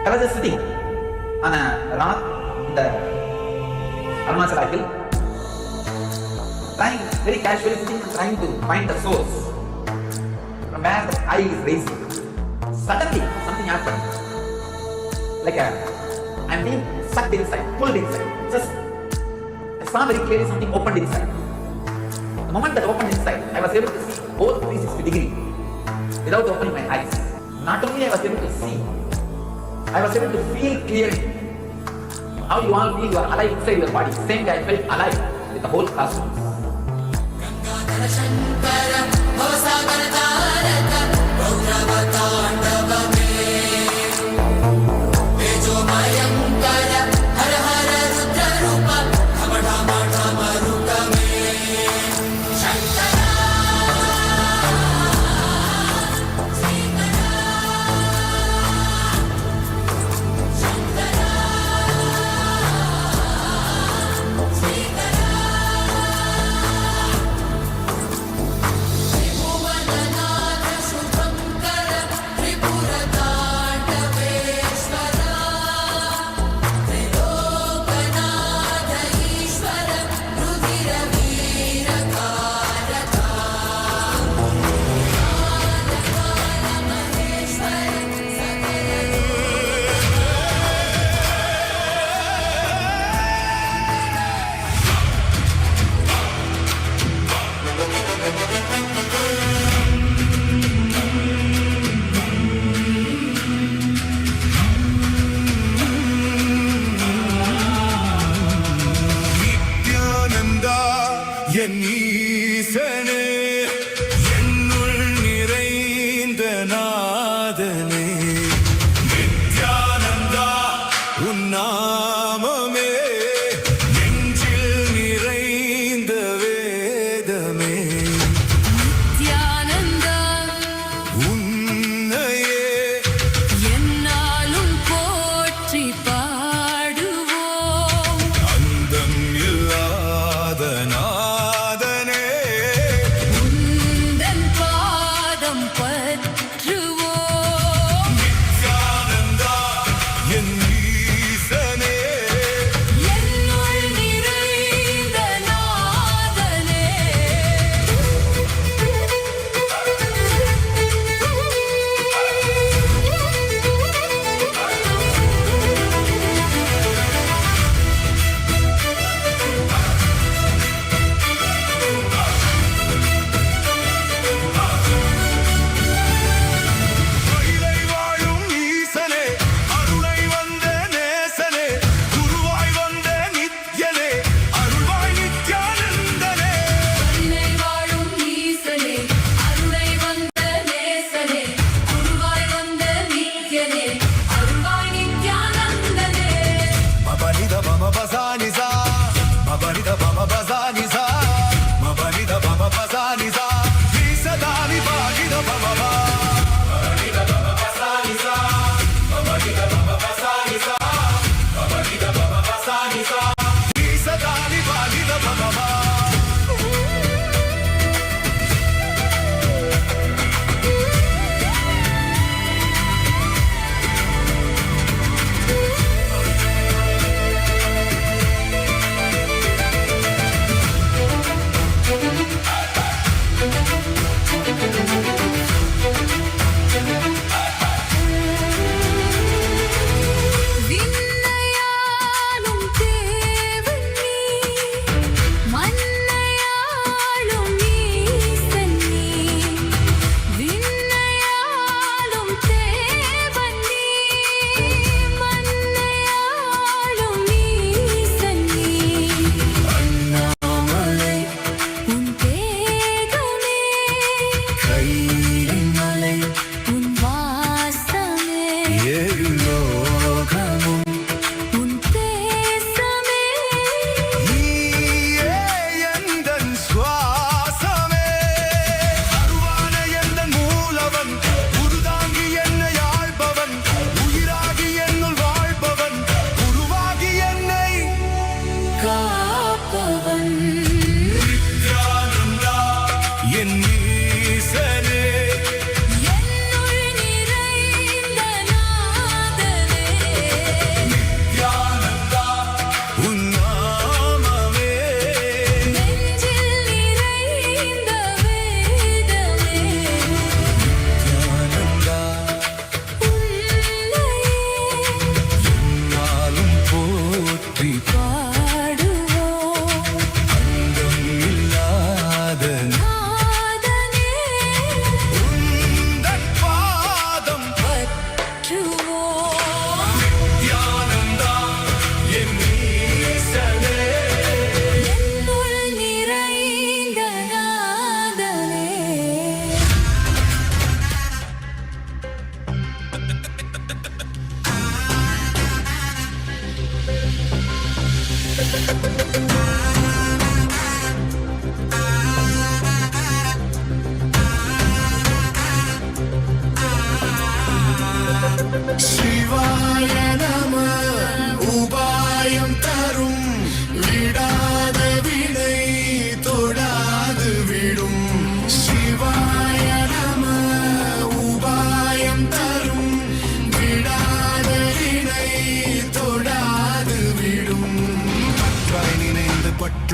I was just sitting on a rock in the Arunachala hill, trying, very casually sitting, trying to find the source from where the eye is raising. Suddenly, something happened. Like I'm being sucked inside, pulled inside. Just, I saw very clearly something opened inside. The moment that opened inside, I was able to see both 360 degrees without opening my eyes. Not only I was able to see, I was able to feel clearly. How you all feel you are alive inside your body. Same way I felt alive with the whole cosmos.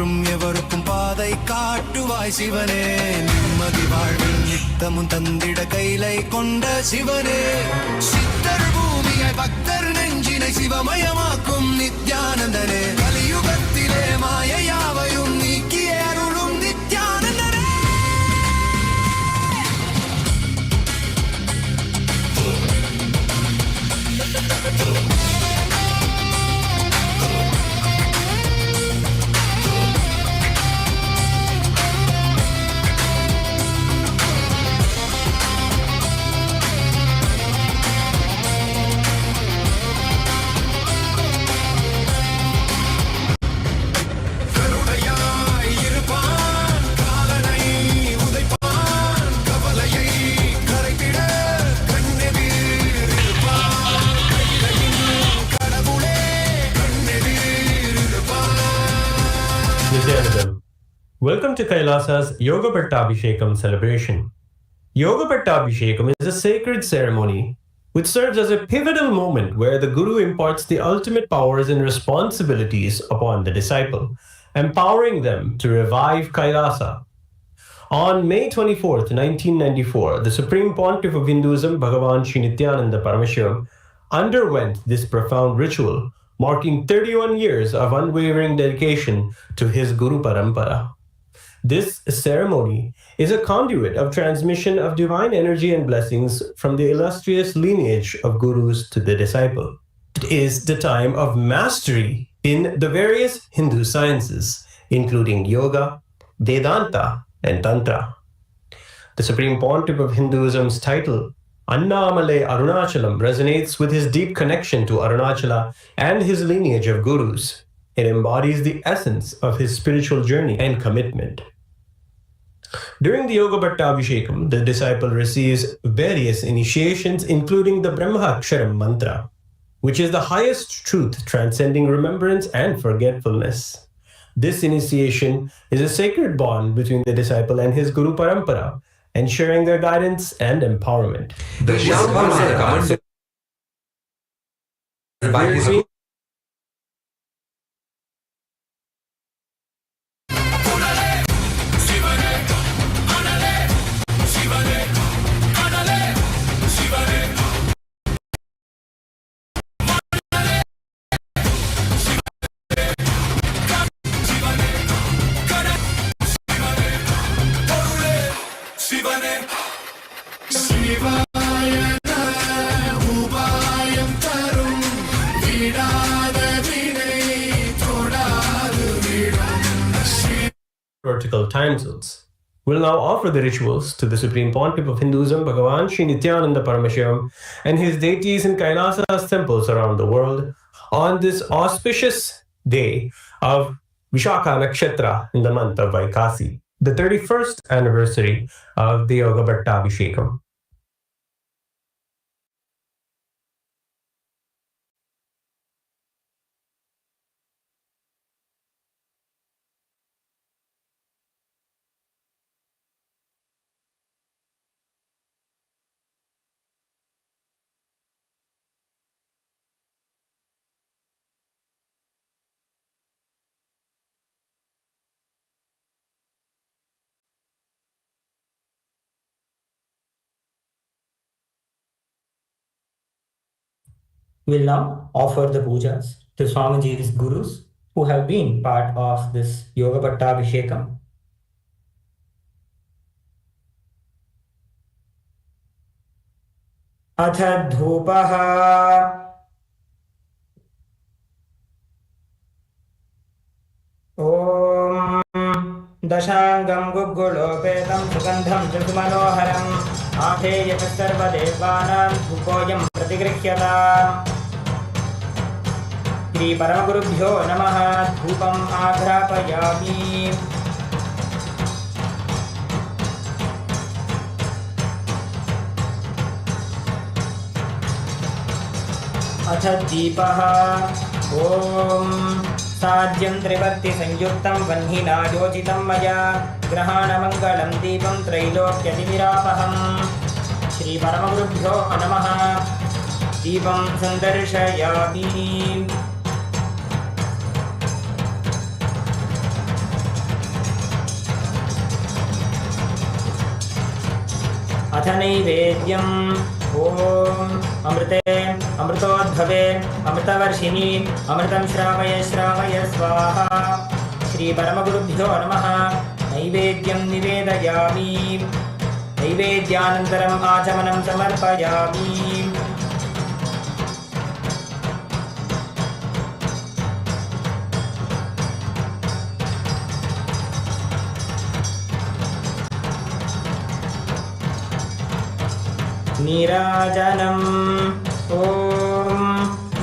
மற்றும் எவருக்கும் பாதை காட்டுவாய் சிவனே. நிம்மதி வாழ்வில் நித்தமும் தந்திட கைலை கொண்ட சிவனே. சித்தர் பூமியை பக்தர் நெஞ்சினை சிவமயமாக்கும் நித்யானந்தனே. கலியுகத்திலே மாயையாவையும் நீக்கிய அருளும் நித்யானந்தனே. Welcome to Kailasa's Yoga Pattabhishekam celebration. Yoga Pattabhishekam is a sacred ceremony which serves as a pivotal moment where the Guru imparts the ultimate powers and responsibilities upon the disciple, empowering them to revive Kailasa. On May 24th, 1994, the Supreme Pontiff of Hinduism, Bhagavan Sri Nithyananda Paramashivam, underwent this profound ritual, marking 31 years of unwavering dedication to his Guru Parampara. This ceremony is a conduit of transmission of divine energy and blessings from the illustrious lineage of gurus to the disciple. It is the time of mastery in the various Hindu sciences, including yoga, Vedanta, and Tantra. The Supreme Pontiff of Hinduism's title, Annamalai Arunachalam, resonates with his deep connection to Arunachala and his lineage of gurus. It embodies the essence of his spiritual journey and commitment. During the Yoga Pattabhishekam, the disciple receives various initiations, including the Brahmaksharam mantra, which is the highest truth transcending remembrance and forgetfulness. This initiation is a sacred bond between the disciple and his Guru Parampara, ensuring their guidance and empowerment. The Shyam by his vertical time zones. We'll now offer the rituals to the Supreme Pontiff of Hinduism, Bhagavan Sri Nithyananda Paramashivam, and his deities in Kailasa's temples around the world on this auspicious day of Vishakha Nakshatra in the month of Vaikasi, the 31st anniversary of the Yoga Pattabhishekam. We'll now offer the pujas to Swamiji's gurus who have been part of this Yoga Pattabhishekam. Atha dhupaha Om Dashangam Gugulopetam Sugandham Jagmanoharam Atheyata Sarvadevanam Dhupoyam Pratigrihyata Shri Paramagurubhyo Namaha Dhupam Agrapayami Atha Deepaha Om Sadyam Trivatti Sanyuktam Vanhina Yojitam Maya Grahana Mangalam Deepam Trailokyadirapaham Shri Paramagurubhyo Namaha Deepam Sandarshayami अथ नैवेद्यम् ॐ अमृते अमृतोद्भवे अमृतवर्षिणि अमृतं श्रावय श्रावय स्वाहा। श्रीपरमगुरुभ्यो नमः। नैवेद्यं निवेदयामि। नैवेद्यानन्तरम् आचमनं समर्पयामि। नीराजनम् ॐ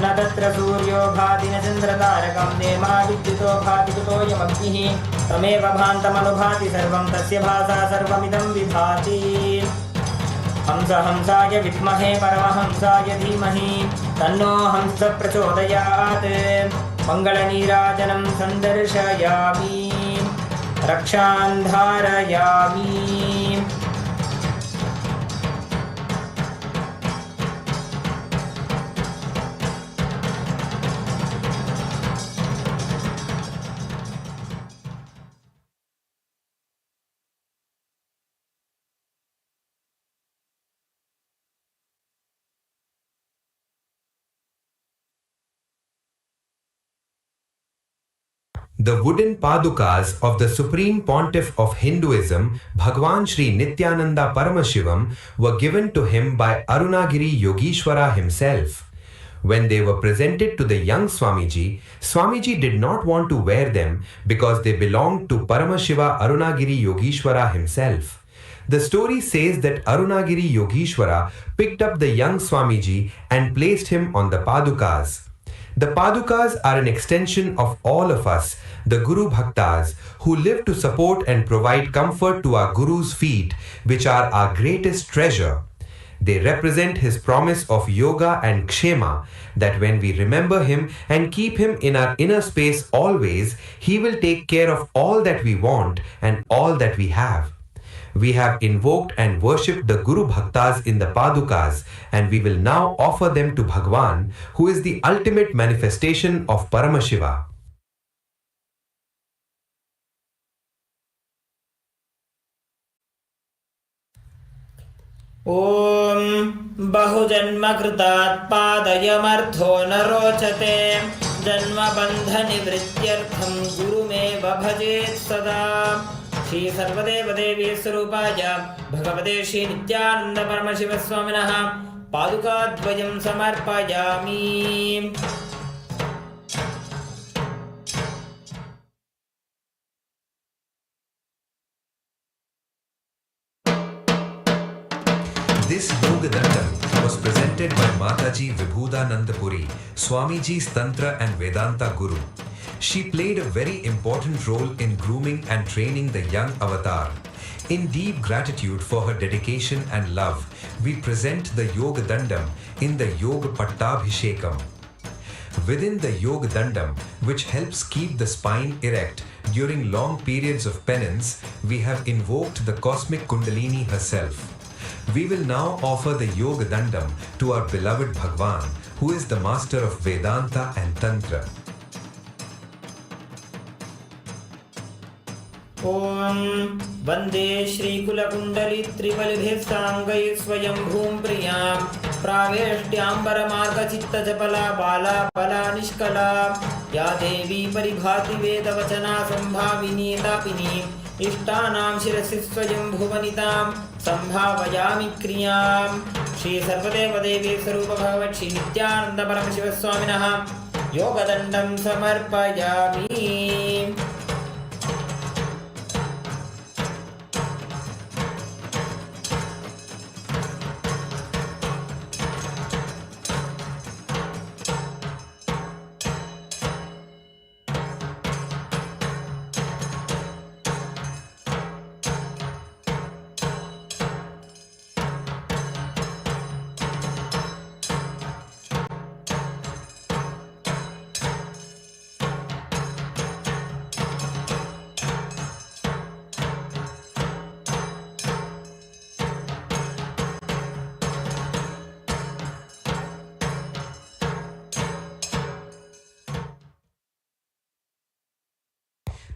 न तत्र सूर्यो भाति न चन्द्रतारकं नेमा विद्युतो भाति कुतोऽयमग्निः तमेव भान्तमनुभाति सर्वं तस्य भासा सर्वमिदं विभाति। हंस हंसाय विद्महे परमहंसाय धीमहि तन्नो हंस प्रचोदयात्। मङ्गलनीराजनं सन्दर्शयामि रक्षां धारयामि। The wooden padukas of the Supreme Pontiff of Hinduism, Bhagavan Sri Nithyananda Paramashivam, were given to him by Arunagiri Yogeshwara himself. When they were presented to the young Swamiji, Swamiji did not want to wear them because they belonged to Paramashiva Arunagiri Yogeshwara himself. The story says that Arunagiri Yogeshwara picked up the young Swamiji and placed him on the padukas. The padukas are an extension of all of us, the Guru Bhaktas, who live to support and provide comfort to our Guru's feet, which are our greatest treasure. They represent his promise of yoga and kshema, that when we remember him and keep him in our inner space always, he will take care of all that we want and all that we have. We have invoked and worshipped the Guru Bhaktas in the Padukas, and we will now offer them to Bhagavan, who is the ultimate manifestation of Paramashiva. ॐ बहुजन्मकृतात् पादयमर्थो न रोचते जन्मबन्धनिवृत्त्यर्थं गुरुमेव भजेत् सदा। श्री सर्वदेवदेवी स्वरूपाय भगवते श्री नित्यानंद परमशिव स्वामिनः पादुकाद्वयं समर्पयामि। This Yogadandam was presented by Mataji Vibhudananda Puri, Swamiji's Tantra and Vedanta Guru. She played a very important role in grooming and training the young avatar. In deep gratitude for her dedication and love, we present the Yogadandam in the Yoga Pattabhishekam. Within the Yogadandam, which helps keep the spine erect during long periods of penance, we have invoked the cosmic Kundalini herself. We will now offer the Yogadandam to our beloved Bhagavan, who is the master of Vedanta and Tantra. ॐ वन्दे श्रीकुलकुण्डली त्रिबलिभिस्साङ्गैः स्वयं भूं प्रियां प्रावेष्ट्याम्बरमार्गचित्तजपला बाला बला निष्कला या देवी परिभाति वेदवचना सम्भाविनी तापिनी इष्टानां शिरसि स्वयं भुवनितां सम्भावयामि क्रियां। श्री सर्वदेवदेवी स्वरूप भगवत् श्री नित्यानंद परमशिव स्वामिनः योगदण्डं समर्पयामि।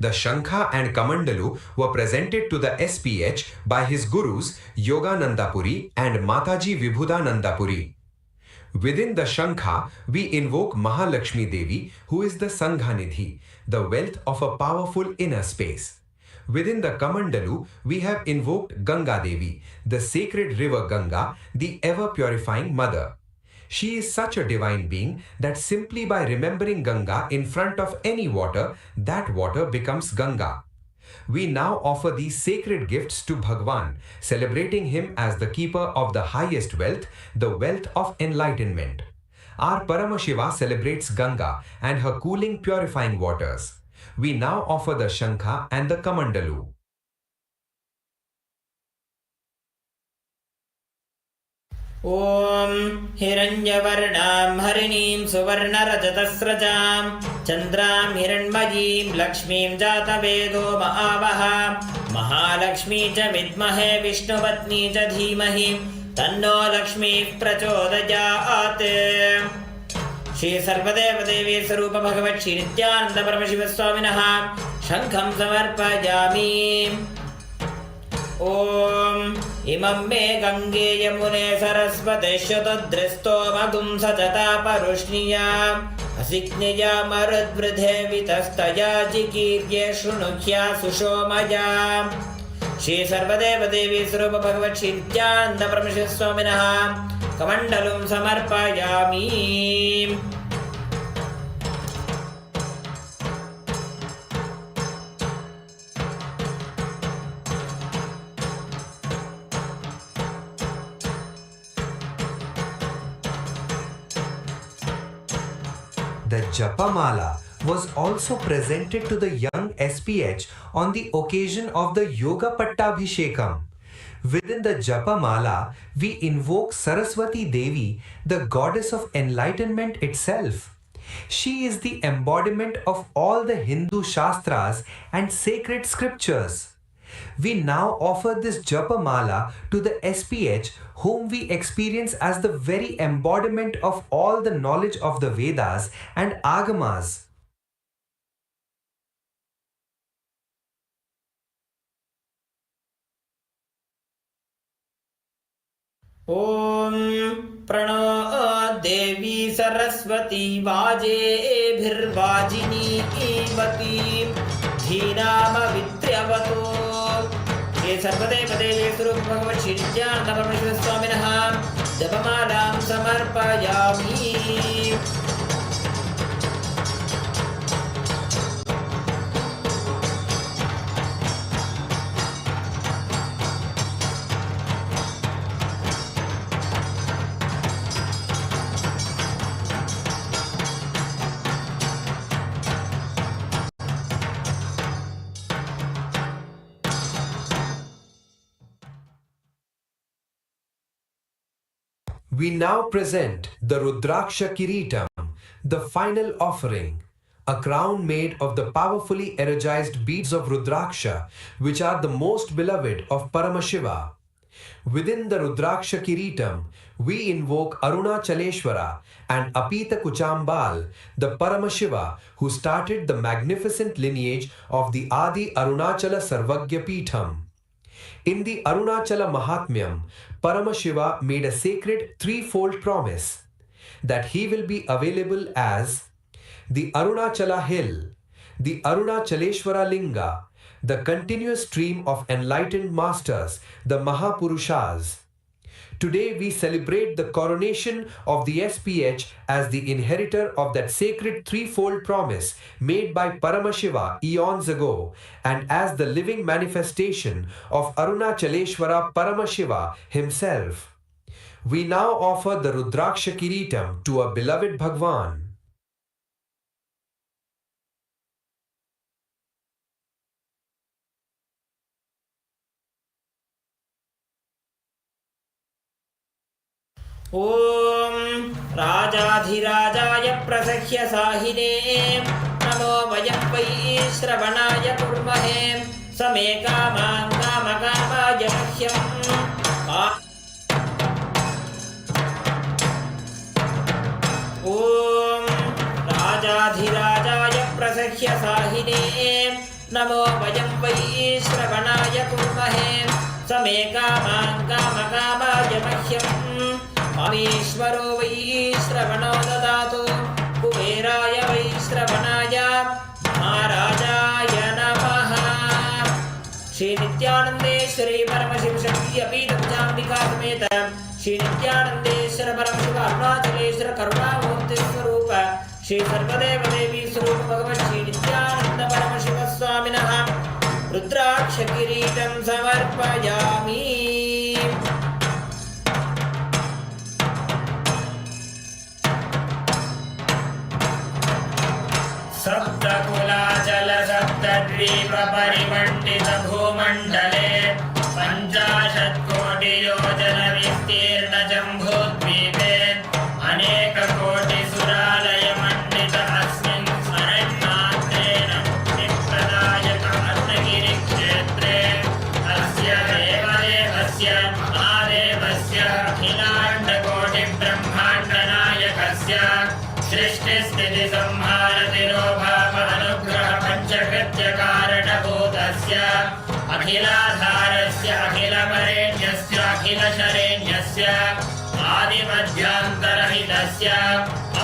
The Shankha and Kamandalu were presented to the SPH by his gurus Yogananda Puri and Mataji Vibhudananda Puri. Within the Shankha, we invoke Mahalakshmi Devi, who is the Sanghanidhi, the wealth of a powerful inner space. Within the Kamandalu, we have invoked Ganga Devi, the sacred river Ganga, the ever-purifying mother. She is such a divine being that simply by remembering Ganga in front of any water, that water becomes Ganga. We now offer these sacred gifts to Bhagavan, celebrating him as the keeper of the highest wealth, the wealth of enlightenment. Our Paramashiva celebrates Ganga and her cooling, purifying waters. We now offer the Shankha and the Kamandalu. ॐ हिरण्यवर्णां हरिणीं सुवर्णरजतस्रजां चन्द्रां हिरण्मयीं लक्ष्मीं जातवेदो महावः महालक्ष्मी च विद्महे विष्णुपत्नी च धीमहि तन्नो लक्ष्मीः प्रचोदयात्। श्री सर्वदेवदेवी स्वरूप भगवत् श्री नित्यानंद परमशिव स्वामिनः शंखं समर्पयामि। ॐ इमं मे गंगे यमुने सरस्वते शतद्रस्तोमगुं सचता परुष्णिया असिक्निया मरुद्वृधे वितस्तया जिकीर्ये शृणुह्या सुषोमया। श्री सर्वदेवदेवी स्वरूप भगवत् श्री नित्यानंद परमशिव स्वामिनः कमण्डलुं समर्पयामि। The Japamala was also presented to the young SPH on the occasion of the Yoga Pattabhishekam. Within the Japamala, we invoke Saraswati Devi, the goddess of enlightenment itself. She is the embodiment of all the Hindu Shastras and sacred scriptures. We now offer this Japamala to the SPH, whom we experience as the very embodiment of all the knowledge of the Vedas and Agamas. ॐ प्रणो देवी सरस्वती वाजेभिर्वाजिनीवती धीनामवित्र्यवतो। श्री सर्वदेवदेवी स्वरूप भगवत् श्री नित्यानंद परमशिव स्वामिनः जपमालां समर्पयामि। We now present the Rudraksha Kiritam, the final offering, a crown made of the powerfully energized beads of Rudraksha, which are the most beloved of Paramashiva. Within the Rudraksha Kiritam, we invoke Arunachaleshwara and Apita Kuchambal, the Paramashiva who started the magnificent lineage of the Adi Arunachala Sarvagya Peetham. In the Arunachala Mahatmyam, Paramashiva made a sacred threefold promise that he will be available as the Arunachala Hill, the Arunachaleshwara Linga, the continuous stream of enlightened masters, the Mahapurushas. Today we celebrate the coronation of the SPH as the inheritor of that sacred threefold promise made by Paramashiva eons ago and as the living manifestation of Arunachaleshwara Paramashiva himself. We now offer the Rudraksha Kiritam to our beloved Bhagavan. ॐ राजाधिराजाय प्रसह्य साहिने नमो वयं वै श्रवणाय कुर्महे समे कामां कामकामाय मह्यम् ॐ राजाधिराजाय प्रसह्य साहिने नमो वयं वै श्रवणाय कुर्महे समे कामान् कामकामाय मह्यम् मामीश्वरो वै श्रवणो ददातु कुबेराय वै श्रवणाय महाराजाय नमः। श्री नित्यानंदेश्वरी परमशिव शक्ति अपीतभुजाम्बिका समेत श्री नित्यानंदेश्वर परमशिव अरुणाचलेश्वर करुणामूर्ति स्वरूप श्री सर्वदेव देवी स्वरूप भगवन् श्री नित्यानंद परमशिव स्वामिनः रुद्राक्ष किरीटं समर्पयामि। सप्तकुलाचल सप्तद्वीप परिमण्डित भूमण्डले 50 कोटि योजन विस्तीर्ण जम्बूद्वीपे अनेक कोटि सुरालय मण्डित अस्मिन् स्मरणार्थेन मुक्तिप्रदायक अरुणगिरि क्षेत्रे अस्य देवदेवस्य महादेवस्य अखिलाण्ड कोटि ब्रह्माण्ड नायकस्य सृष्टिस्थिति संहार तिरोभाव अनुग्रह पंचकृत्य कारणभूतस्य अखिलाधारस्य अखिलवरेण्यस्य अखिलशरेण्यस्य आदिमध्यान्तरहितस्य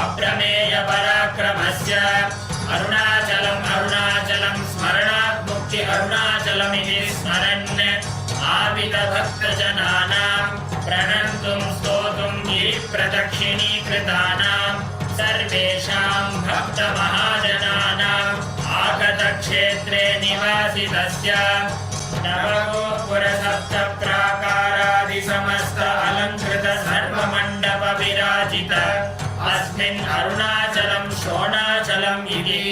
अप्रमेय पराक्रमस्य अरुणाचलम् अरुणाचलं स्मरणात् मुक्ति अरुणाचलमिति स्मरन् आवितभक्तजनानां प्रणन्तुं स्तोतुं गिरिप्रदक्षिणीकृतानां सर्वेषां भक्तमहाजनानाम् आगतक्षेत्रे निवासितस्य नवगोपुरसप्तप्राकारादि समस्त अलङ्कृत सर्वमण्डप विराजित अस्मिन् अरुणाचलं शोणाचलम् इति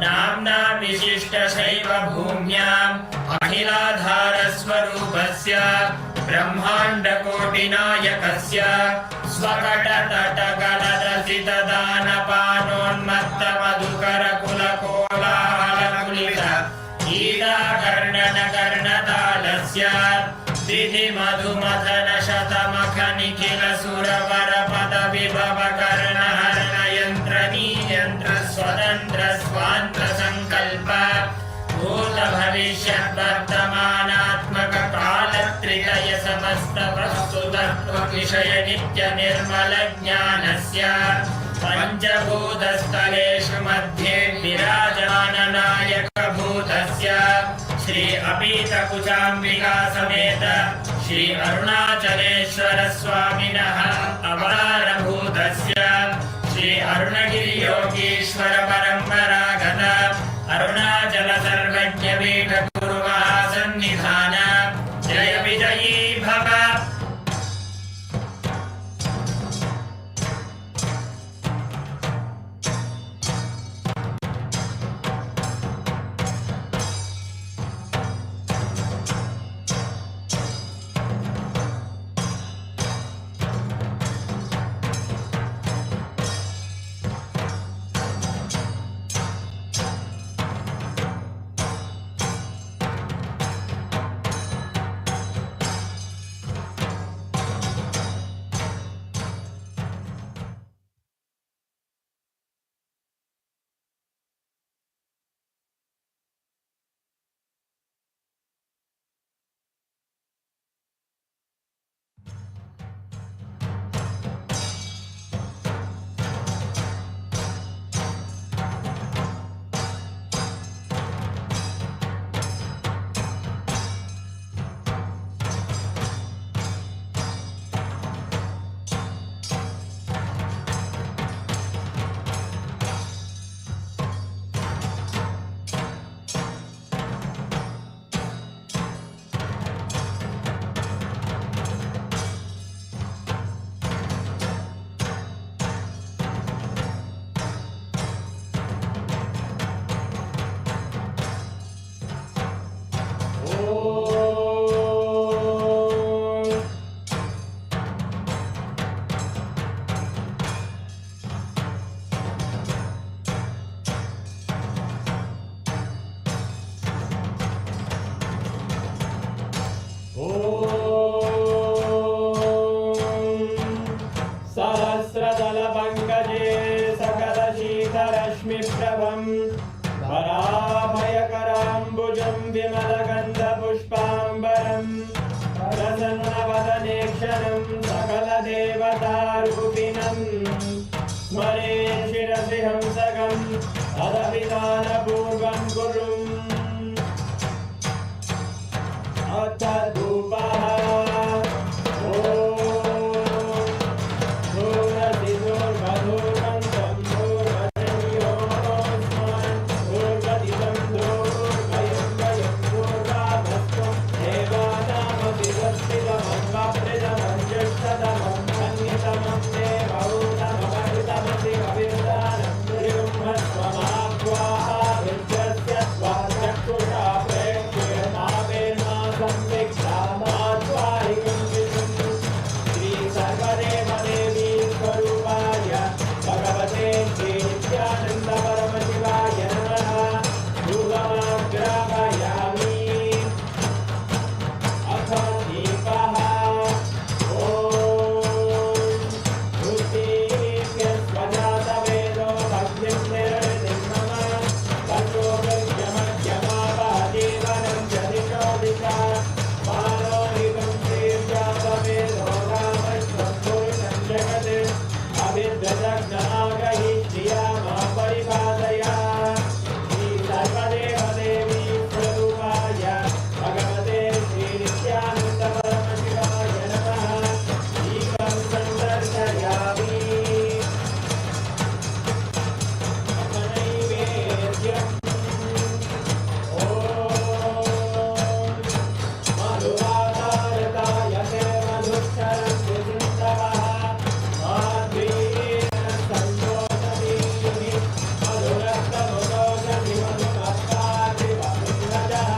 नाम्ना विशिष्टशैव भूम्याम् अखिलाधारस्वरूपस्य ब्रह्माण्डकोटिनायकस्य स्वकटतटगलरचितदानपानोन्मत्तमधुकरकुलकोलाहलकुलित ईडाकर्णनकर्णतालस्य विधिमधुमथनशतमखनिखिलसुरवरपदविभवकर्णहरणयन्त्रनीयन्त्र स्वतन्त्र स्वान्त्रसङ्कल्प भूतभविष्यद्वर्तमानात्मक कालत्रितय समस्त वस्तुतत्व विषय नित्य निर्मल ज्ञानस्य पञ्चभूतस्थलेषु मध्ये विराजमान नायक भूतस्य श्री अपीतकुचाम्बिका समेत श्री अरुणाचलेश्वर स्वामिनः अवतारभूतस्य श्री अरुणगिरि योगीश्वर परम्परागत अरुणाचल सर्वज्ञ पीठ गुरु महासन्निधान जय विजयी भव। गजाननं सकलदेवतारूपिणं स्मरे शिरसि हंसकम् अदविधानपूर्वं गुरुम् अथ धूपः भगवते श्री नित्यानंद परमशिवाय नमः। धूपमाग्रापयामि अथ दीपः स्वजातवेदो भक्तिं निर्वृतिं मम तत्रोगत्यमध्यमावहदेवनं जनिषो दिशा मानोरितं श्रीर्जातवेदो रामश्वं पुरुषं जगत् अभिद्रजज्ञागहि श्रिया मा परिपादया श्री सर्वदेवदेवी स्वरूपाय भगवते श्री नित्यानन्द परमशिवाय नमः। दीपं सन्दर्शयामि नैवेद्यम् ॐ मधुवातारताय ते मधुक्षरं सुचिन्तवः माध्वीरेण सन्तोषदीनि मधुरक्तमुदोषधि मधुमत्तादिवपुष्पजः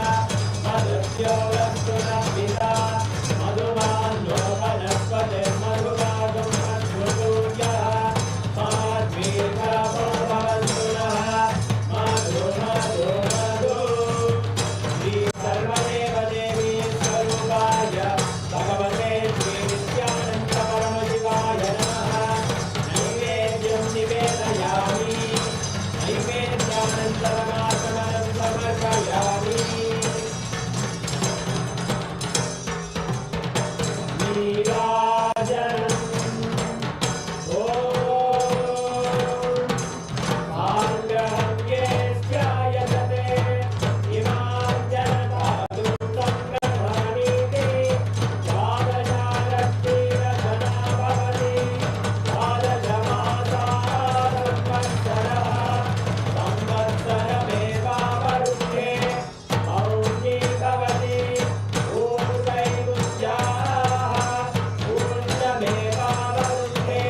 मधुर्यो वस्तुनपिता मधुमान्यो वनस्पतिर्मधुभागं मधुसूर्यः माध्वीर्भवो भवन्तु नः मधु मधु मधु श्री सर्वदेवदेवी स्वरूपाय भगवते श्री नित्यानन्द परमशिवाय नमः। नैवेद्यं निवेदयामि नैवेद्यानन्तरमाचमनं समर्पयामि नीराजनम् ॐ आग्रहं ये स्यायतते इमां जनतादुं संग्रहाणीति द्वादशारक्तिरचना भवति द्वादशमासाः संवत्सरमेवावरुध्ये मौनी भवति ऊर्ध्वैमुज्जाः ऊर्ध्वमेवावरुध्ये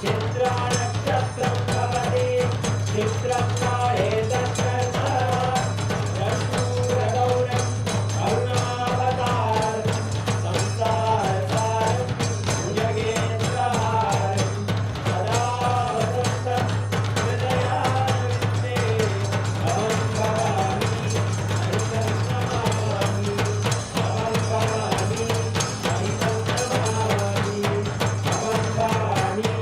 चित्रानक्षत्रं भवति चित्रं काले तत्कर्म रघुरगौरं करुणावतारं संसारसारं भुजगेन्द्रहारं सदा वसन्तं हृदयारविन्दे अहं भवामि हरितं नमामि अहं भवामि हरितं नमामि अहं भवामि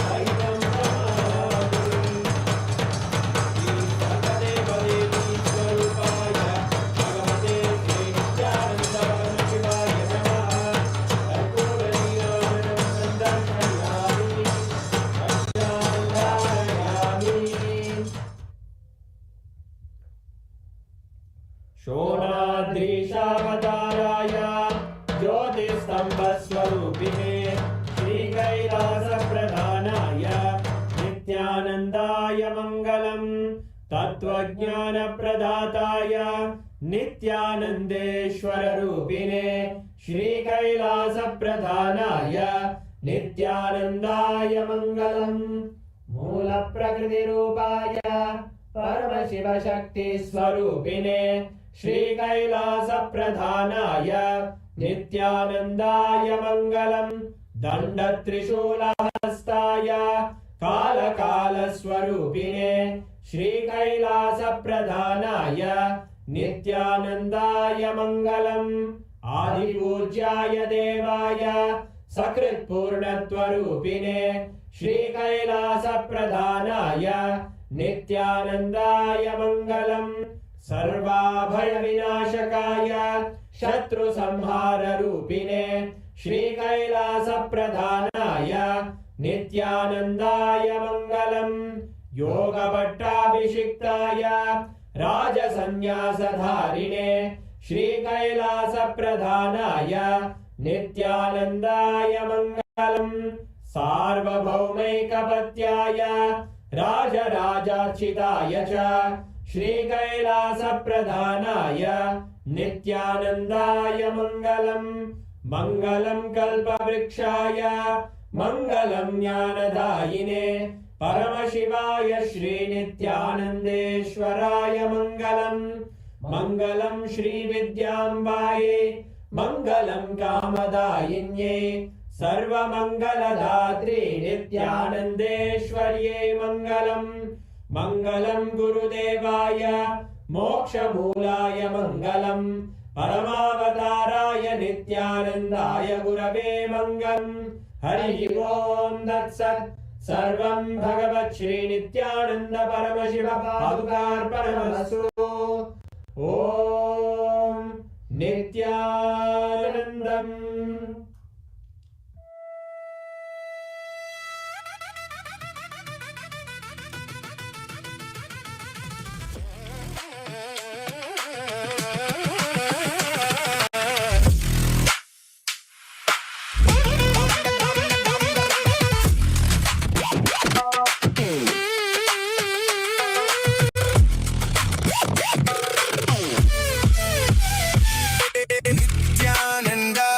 हरितं नमामि श्री सर्वदेवदेवी स्वरूपाय भगवते श्री नित्यानन्द परमशिवाय नमः। कर्पूरनीराजनं सन्दर्शयामि सत्यानन्दारयामि शोणाद्रीशावताराय ज्योतिस्तम्भस्वरूपिणे श्रीकैलासप्रधानाय नित्यानन्दाय मङ्गलम् तत्त्वज्ञानप्रदाताय नित्यानन्देश्वररूपिणे श्रीकैलासप्रधानाय नित्यानन्दाय मङ्गलम् मूलप्रकृतिरूपाय परमशिवशक्तिस्वरूपिणे श्रीकैलासप्रधानाय नित्यानन्दाय मङ्गलम् दण्डत्रिशूलहस्ताय कालकालस्वरूपिणे श्रीकैलासप्रधानाय नित्यानन्दाय मङ्गलम् आदिपूज्याय देवाय सकृत्पूर्णत्वरूपिणे श्रीकैलासप्रधानाय नित्यानन्दाय मङ्गलम् सर्वाभयविनाशकाय शत्रुसंहाररूपिणे Shri Kailasa Pradhanaya Nithyanandaya Mangalam Yoga Bhattabhishiktaya Raja Sanyasadharine Shri Kailasa Pradhanaya Nithyanandaya Mangalam Sarvabhaumaikapatyaya Raja Rajachitaya Cha Shri Kailasa Pradhanaya Nithyanandaya Mangalam Mangalam Kalpavrikshaya Mangalam Jnanadayine Paramashivaya Shri Nithyanandeshwaraya Mangalam Mangalam Shri Vidyambaye Mangalam Kamadayinye Sarva Mangaladhatri Nithyanandeshwarye Mangalam Mangalam Gurudevaya Moksha Moolaya Mangalam Paramavatāraya Nithyanandaya Gurave Mangalam Hari Om Tat Sat Sarvam Bhagavat Sri Nithyananda Paramashivam Padukarpanamastu Om Nithyanandam. Nithyananda,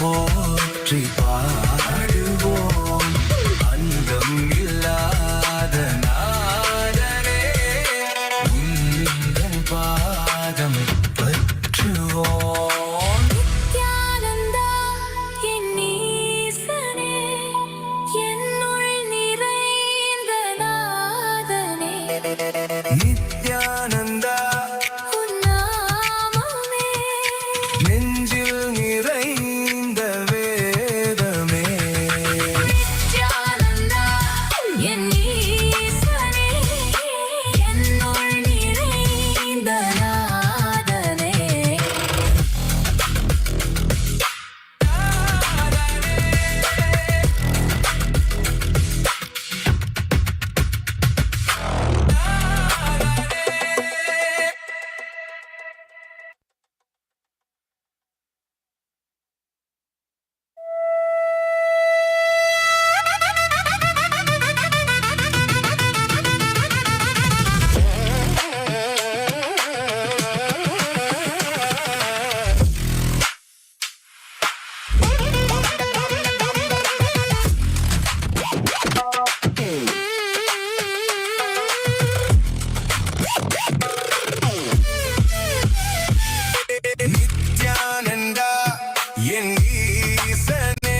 போற்றி பாடுவோம் அந்தம் இல்லாத நாதனே உந்தன் பாதம் பற்றுவோம் நித்யானந்தா என் ஈசனே என்னுள் நிறைந்த நாதனே நித்யானந்தா உன் நாமமே நெஞ்சில் நிறைந்த வேதமே நித்யானந்தா என் ஈசனே என்னுள் நிறைந்த நாதனே நித்யானந்தா என் ஈசனே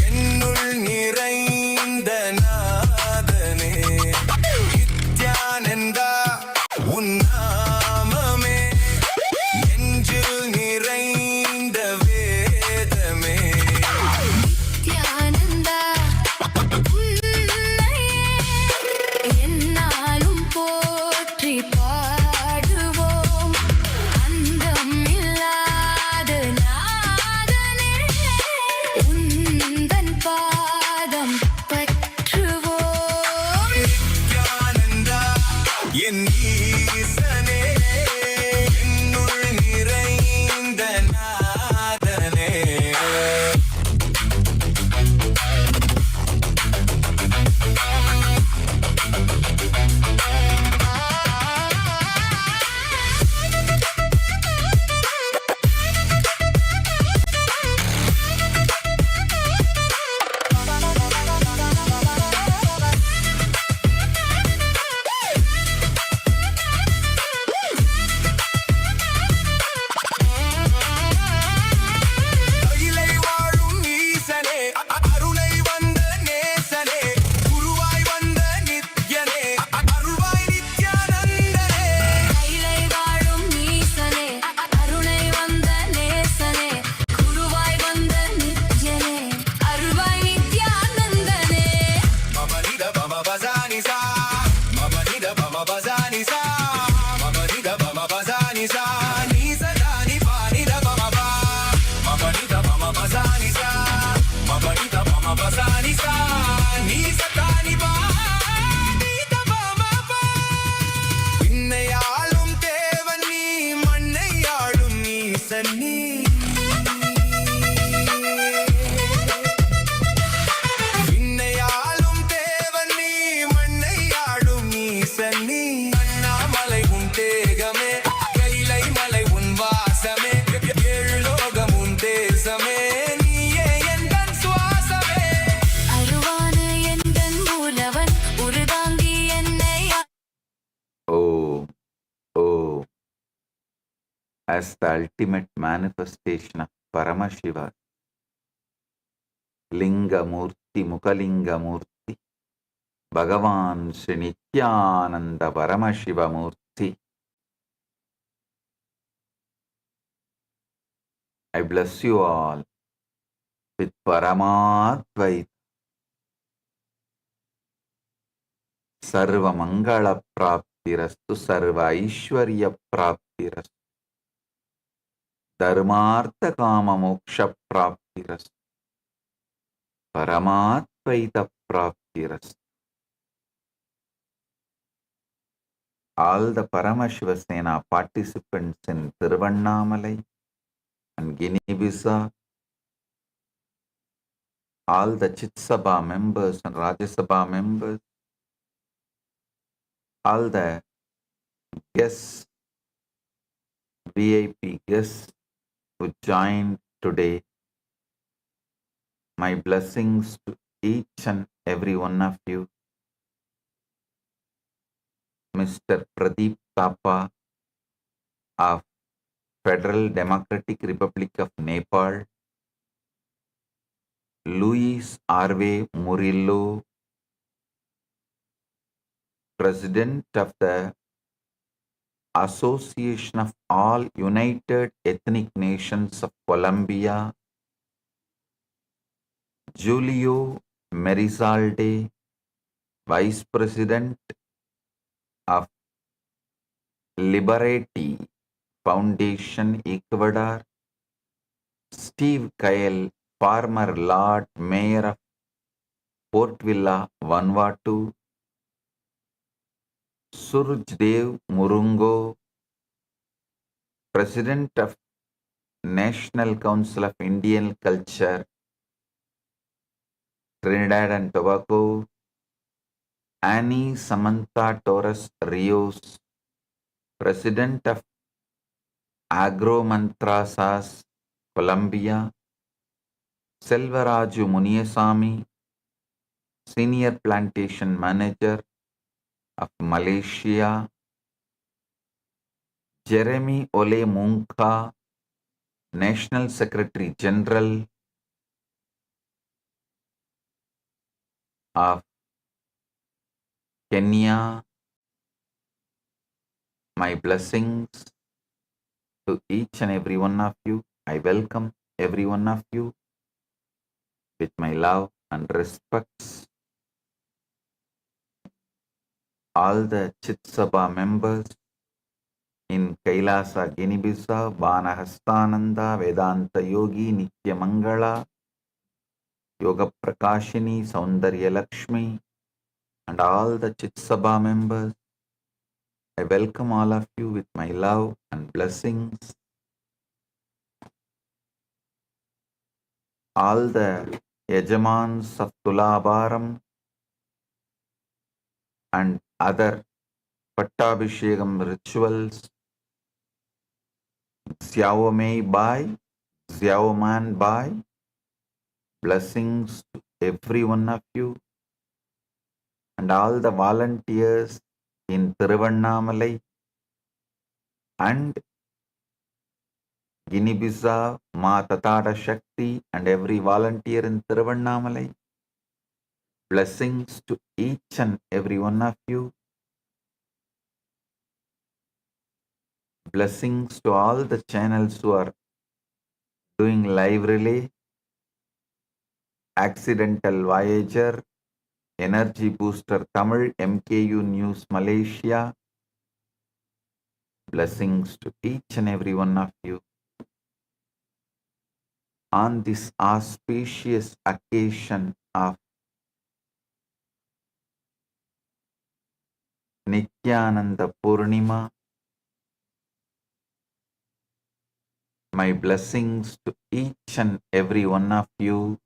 என்னுள் நிறைந்த நாதனே நித்யானந்தா உன் நாமமே நெஞ்சில் நிறைந்த வேதமே நித்யானந்தா உன்னையே எந்நாளும் போற்றி பாடுவோம் அந்தம் இல்லாத நாதனே உந்தன் பாதம் பற்றுவோம் நித்யானந்தா என் ஈசனே என்னுள் நிறைந்த நாதனே அகிலை வாழும் ஈசனே அருணை வந்த நேசனே குருவாய் வந்த நித்யனே அருள்வாய் நித்யானந்தனே கைலை வாழும் ஈசனே அருணை வந்த நேசனே குருவாய் வந்த நித்யனே அருள்வாய் நித்யானந்தனே மமனித பம பசானிசா மமனித பம பசானிசா மமனித பம பசானிசா நீசதானி பானித பம பா மமனித பம பசானிசா மமனித பம பசானிசா நீசதானி பானித பம பா விண்ணையாளும் தேவன் நீ மண்ணையாளும் ஈசன் நீ விண்ணையாளும் தேவன் நீ மண்ணையாளும் ஈசன் நீ அண்ணாமலை உன் தேகமே கைலை மலை உன் வாசமே ஏழு லோகம் உன் தேசமே நீயே எந்தன் சுவாசமே அருவான எந்தன் மூலவன் உருதாங்கி என்னை Om, Om, as the ultimate manifestation of Paramashiva, Linga Murti, Mukalinga Murti, Bhagavan Sri Nithyananda Paramashiva Murti, I bless you all with Paramatvaita, Sarva Mangala Praptirastu, Sarva Aishwarya Praptirastu, Dharmartha Kama Moksha Praptirastu, Paramatvaita Praptirastu. All the Paramashiva Sena participants in Tiruvannamalai and Guinea-Bissau, all the Chit Sabha members and Rajya Sabha members, all the guests, VIP guests who joined today My blessings to each and every one of you. Mr. Pradeep Thapa of Federal Democratic Republic of Nepal, Luis R.V. Murillo, President of the Association of All United Ethnic Nations of Colombia, Julio Merizalde, Vice President of Liberty Foundation, Ecuador, Steve Kyle, former Lord Mayor of Port Villa, Vanuatu, Surjdev Murungo, President of National Council of Indian Culture, Trinidad and Tobago, Annie Samantha Torres Rios, President of Agro Mantrasas, Colombia, Selvaraju Muniasamy, Senior Plantation Manager of Malaysia, Jeremy Ole Munka, National Secretary General of Kenya. My blessings to each and every one of you. I welcome every one of you with my love and respects. All the Chitsabha members in Kailasa, Guinea-Bissau, Banahastananda, Vedanta Yogi, Nitya Mangala, Yoga Prakashini, Saundarya Lakshmi, and all the Chitsabha members. I welcome all of you with my love and blessings. All the Yajamans of Tulabharam and other Pattabhishekam rituals, Xiaomei Bai, Xiaoman Bai, blessings to every one of you and all the volunteers in Tiruvannamalai and Guinea-Bissau, Ma Tatada Shakti and every volunteer in Tiruvannamalai. Blessings to each and every one of you. Blessings to all the channels who are doing live relay, Accidental Voyager, Energy Booster Tamil, MKU News Malaysia. Blessings to each and every one of you. On this auspicious occasion of Nithyananda Purnima, my blessings to each and every one of you.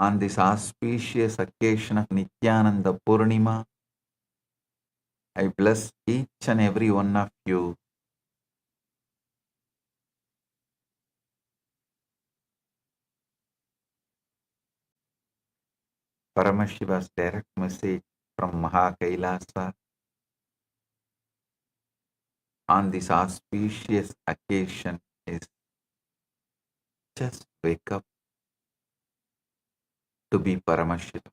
On this auspicious occasion of Nithyananda Purnima, I bless each and every one of you. Paramashiva's direct message from Kailasa on this auspicious occasion is just wake up to be Paramashiva.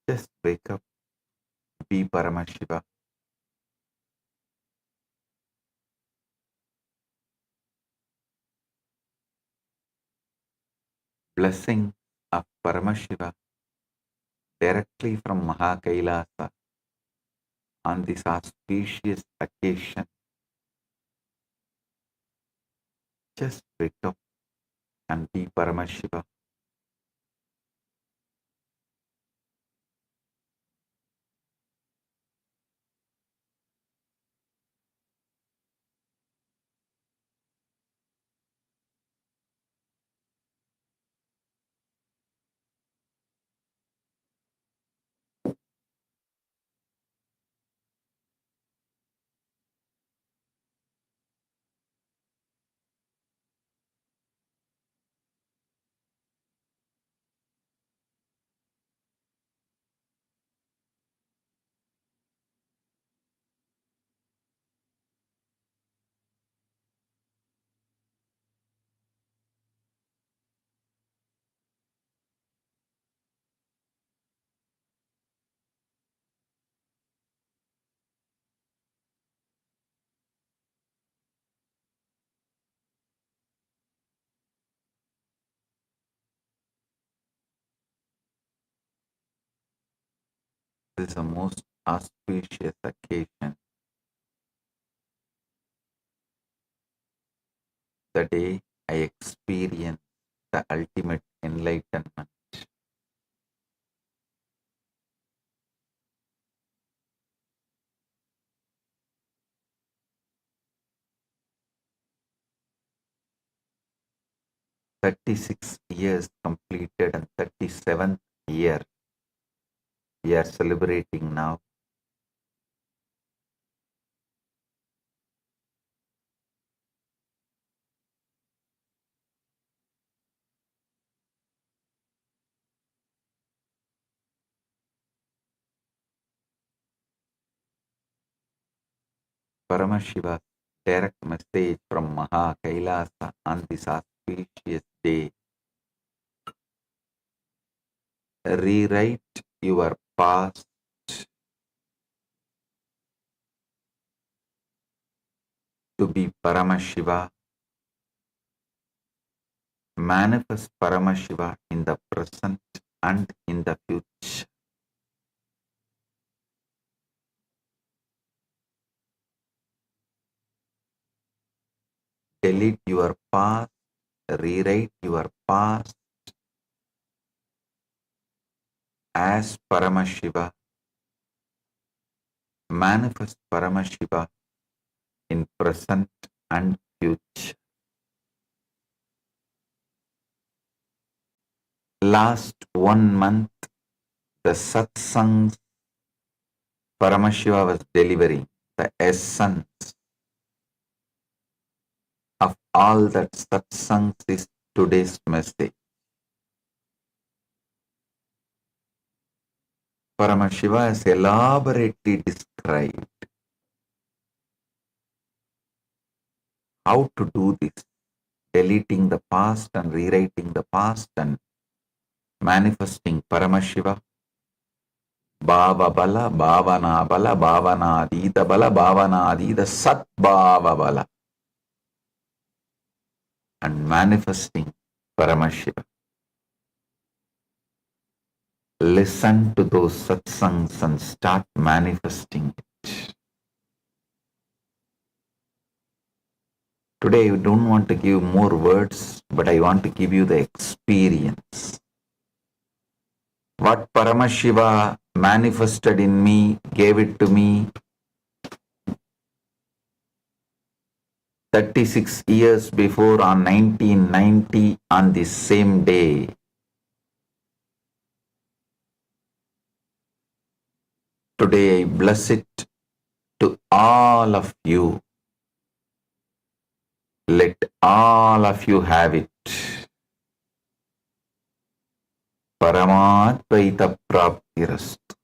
Just wake up, be Paramashiva. Blessing of Paramashiva directly from Kailasa on this auspicious occasion. Just wake up and be Paramashiva. This is a most auspicious occasion. The day I experienced the ultimate enlightenment. "36 years completed and 37th year we are celebrating now. Paramashiva's direct message from Maha Kailasa on this auspicious day: rewrite your past to be Paramashiva, manifest Paramashiva in the present and in the future. Delete your past, rewrite your past as Paramashiva, manifest Paramashiva in present and future." Last 1 month, the satsangs Paramashiva was delivering, the essence of all that satsangs is today's message. Paramashiva has elaborately described how to do this, deleting the past and rewriting the past and manifesting Paramashiva. Bhava bala, bhavana bala, bhavana adita bala, bhavana adita sat bhava bala, and manifesting Paramashiva. Listen to those satsangs and start manifesting it. Today I don't want to give more words, but I want to give you the experience. What Paramashiva manifested in me, gave it to me 36 years before on 1990 on this same day. Today I bless it to all of you. Let all of you have it. Paramadvaita praptirastu.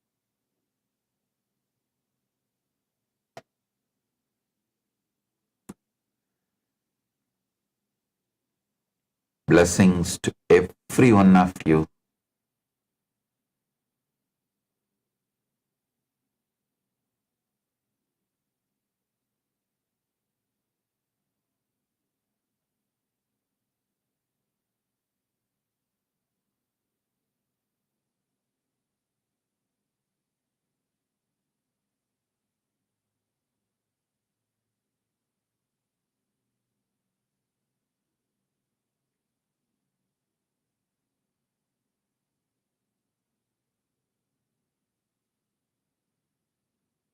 Blessings to every one of you.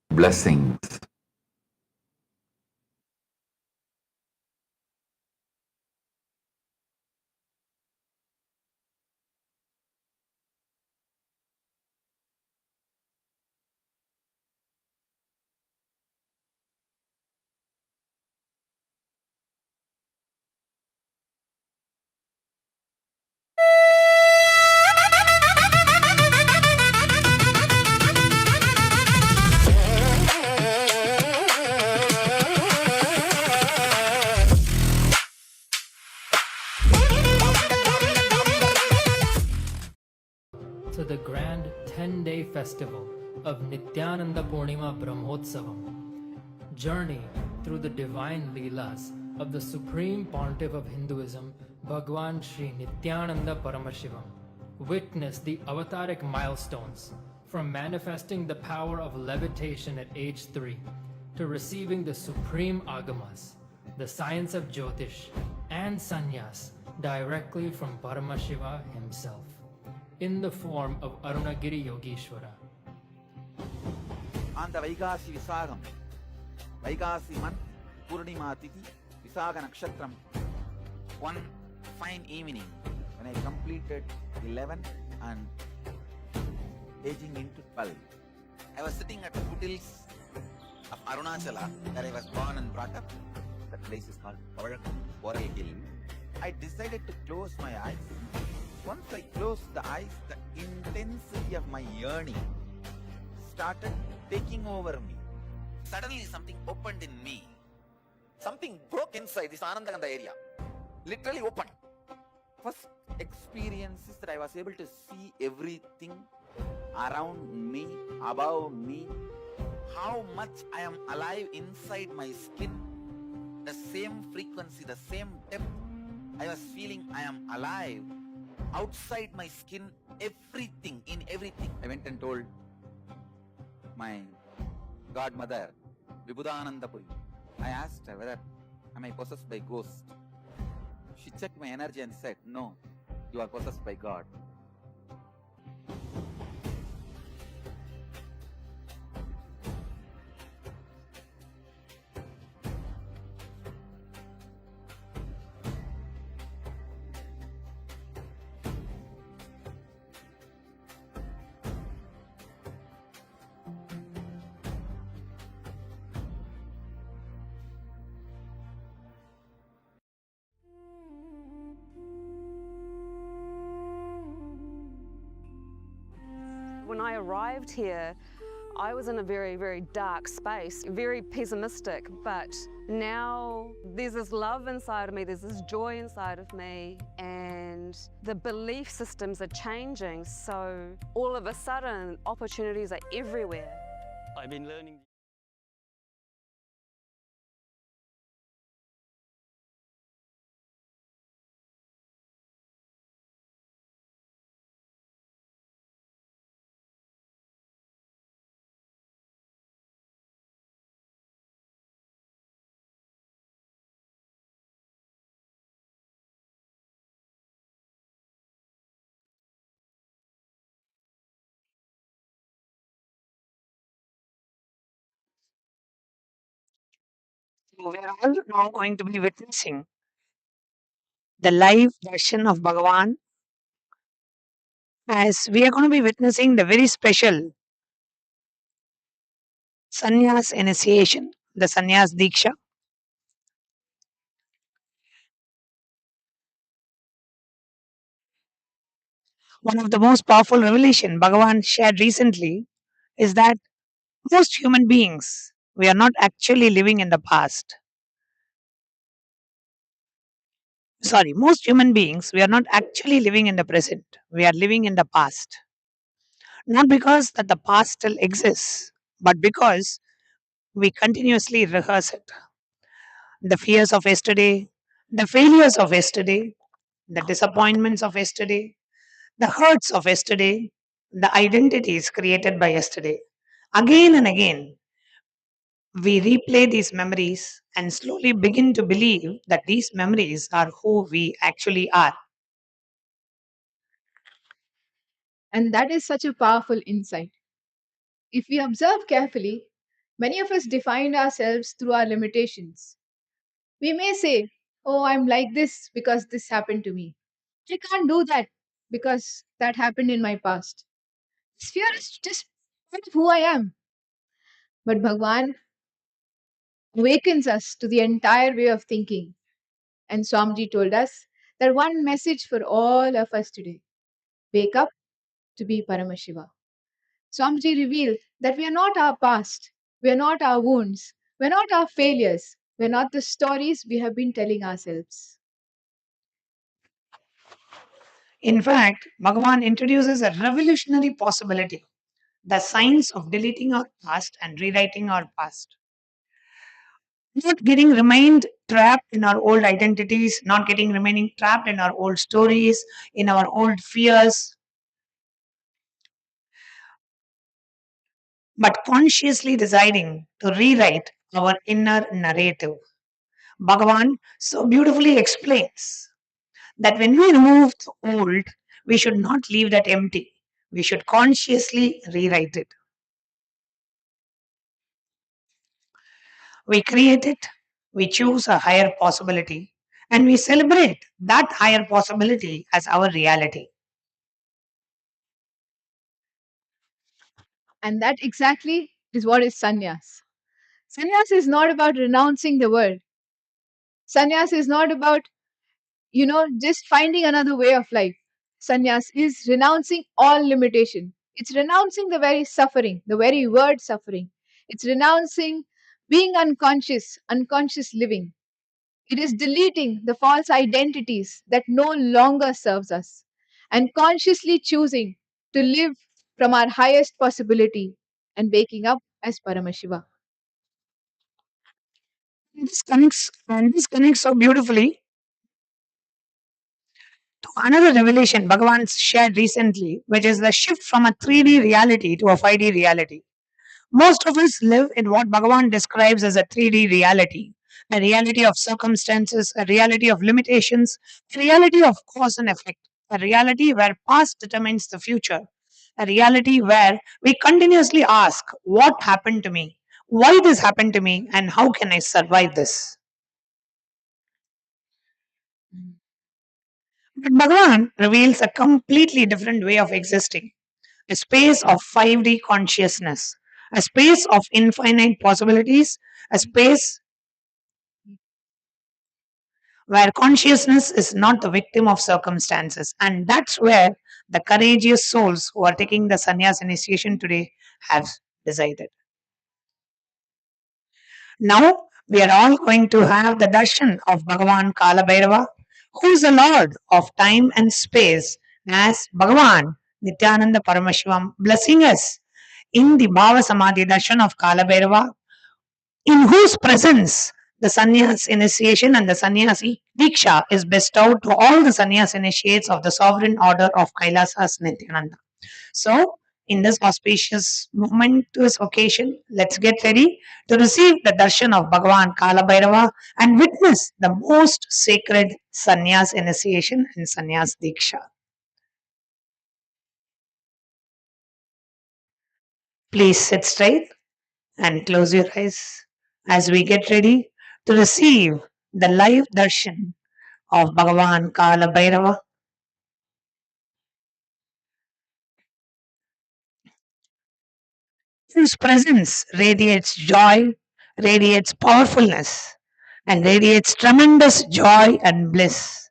Blessings. To the grand 10-day festival of Nithyananda Purnima Brahmotsavam, journey through the divine Leelas of the Supreme Pontiff of Hinduism, Bhagavan Sri Nithyananda Paramashivam. Witness the avataric milestones from manifesting the power of levitation at age 3 to receiving the supreme agamas, the science of Jyotish and sannyas directly from Paramashiva himself, in the form of Arunagiri Yogeshwara. On the Vaikasi Visagam, Vaikasi month, Purnima Tithi, Visaga Nakshatram, one fine evening when I completed 11 and aging into 12, I was sitting at the foothills of Arunachala, where I was born and brought up. That place is called Warrior Hill. I decided to close my eyes. Once I closed the eyes, the intensity of my yearning started taking over me. Suddenly something opened in me. Something broke inside this Anandaganda area. Literally opened. First experience is that I was able to see everything around me, above me, how much I am alive inside my skin, the same frequency, the same depth. I was feeling I am alive outside my skin, everything, in everything. I went and told my godmother, Vibhudananda Purnima. I asked her whether am I possessed by ghost. She checked my energy and said, no, you are possessed by God. When I arrived here, I was in a very, very dark space, very pessimistic, but now there's this love inside of me, there's this joy inside of me, and the belief systems are changing, so all of a sudden, opportunities are everywhere. I've been learning. So we are all now going to be witnessing the live version of Bhagavan, as we are going to be witnessing the very special sannyas initiation, the sannyas diksha. One of the most powerful revelation Bhagavan shared recently is that most human beings, we are not actually living in the past. Sorry, most human beings, we are not actually living in the present. We are living in the past. Not because that the past still exists, but because we continuously rehearse it. The fears of yesterday, the failures of yesterday, the disappointments of yesterday, the hurts of yesterday, the identities created by yesterday. Again and again, we replay these memories and slowly begin to believe that these memories are who we actually are. And that is such a powerful insight. If we observe carefully, many of us define ourselves through our limitations. We may say, oh, I'm like this because this happened to me. I can't do that because that happened in my past. This fear is just part of who I am. But Bhagwan awakens us to the entire way of thinking. And Swamiji told us that one message for all of us today: wake up to be Paramashiva. Swamiji revealed that we are not our past, we are not our wounds, we are not our failures, we are not the stories we have been telling ourselves. In fact, Bhagavan introduces a revolutionary possibility, the science of deleting our past and rewriting our past. Not getting remained trapped in our old identities, not getting remaining trapped in our old stories, in our old fears. but consciously deciding to rewrite our inner narrative. Bhagavan so beautifully explains that when we remove the old, we should not leave that empty. We should consciously rewrite it. We create it, we choose a higher possibility, and we celebrate that higher possibility as our reality. And that exactly is what is sannyas. Sannyas is not about renouncing the world. Sannyas is not about, just finding another way of life. Sannyas is renouncing all limitation. It's renouncing the very suffering, the very word suffering. It's renouncing being unconscious, unconscious living. It is deleting the false identities that no longer serves us and consciously choosing to live from our highest possibility and waking up as Paramashiva. This connects so beautifully to another revelation Bhagavan shared recently, which is the shift from a 3D reality to a 5D reality. Most of us live in what Bhagavan describes as a 3D reality, a reality of circumstances, a reality of limitations, a reality of cause and effect, a reality where past determines the future, a reality where we continuously ask, what happened to me? Why this happened to me? And how can I survive this? But Bhagavan reveals a completely different way of existing, a space of 5D consciousness, a space of infinite possibilities, a space where consciousness is not the victim of circumstances. And that's where the courageous souls who are taking the sannyas initiation today have decided. Now we are all going to have the darshan of Bhagavan Kala Bhairava, who is the Lord of time and space, as Bhagavan Nithyananda Paramashivam blessing us in the Bhava Samadhi darshan of Kala Bhairava, in whose presence the sannyas initiation and the sannyasi diksha is bestowed to all the sannyas initiates of the sovereign order of Kailasa's Nithyananda. So, in this auspicious momentous occasion, let's get ready to receive the darshan of Bhagavan Kala Bhairava and witness the most sacred sannyas initiation and sannyas diksha. Please sit straight and close your eyes as we get ready to receive the live darshan of Bhagavan Kala Bhairava, whose presence radiates joy, radiates powerfulness, and radiates tremendous joy and bliss,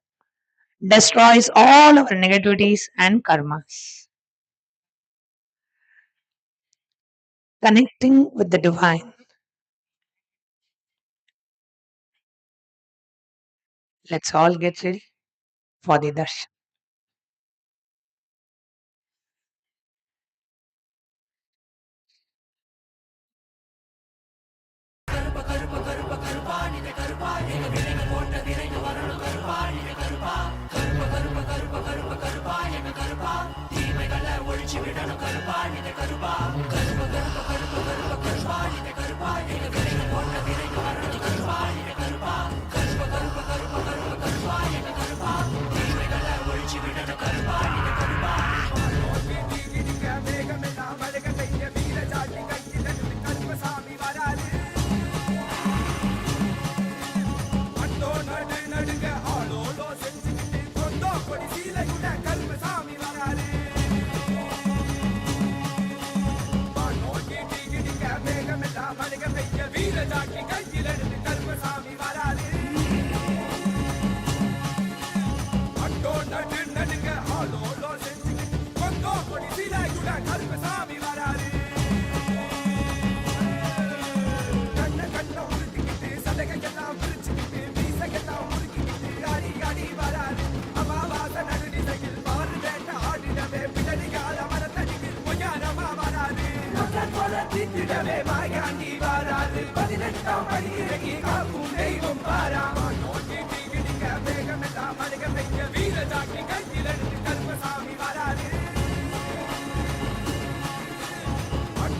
destroys all our negativities and karmas. Connecting with the divine. Let's all get ready for the darshan.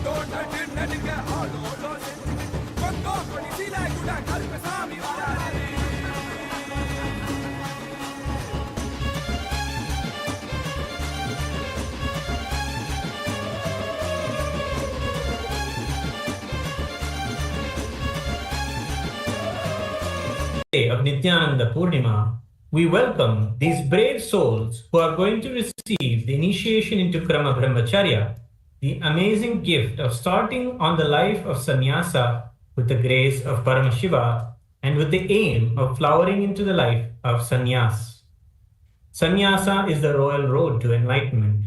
Don't day of Nithyananda Purnima, we welcome these brave souls who are going to receive the initiation into Krama Brahmacharya, the amazing gift of starting on the life of sannyasa with the grace of Paramashiva and with the aim of flowering into the life of sannyas. Sannyasa is the royal road to enlightenment,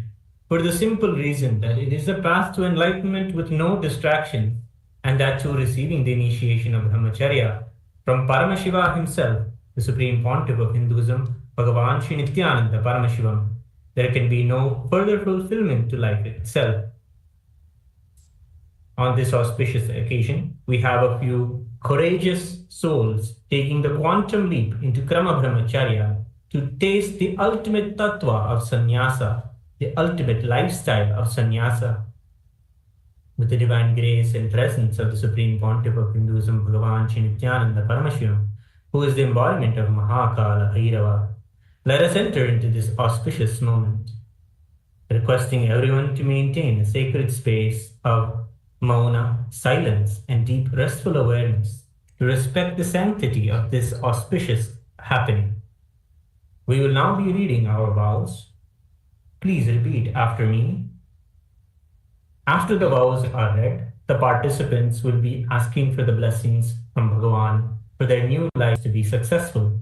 for the simple reason that it is a path to enlightenment with no distraction, and that too receiving the initiation of Brahmacharya from Paramashiva himself, the Supreme Pontiff of Hinduism, Bhagavan Sri Nithyananda Paramashivam. There can be no further fulfillment to life itself. On this auspicious occasion, we have a few courageous souls taking the quantum leap into Krama Brahmacharya to taste the ultimate tattva of sannyasa, the ultimate lifestyle of sannyasa. With the divine grace and presence of the Supreme Pontiff of Hinduism, Bhagavan Sri Nithyananda Paramashivam, who is the embodiment of Mahakala Bhairava, let us enter into this auspicious moment, requesting everyone to maintain a sacred space of mauna, silence, and deep restful awareness to respect the sanctity of this auspicious happening. We will now be reading our vows. Please repeat after me. After the vows are read, the participants will be asking for the blessings from Bhagavan for their new lives to be successful.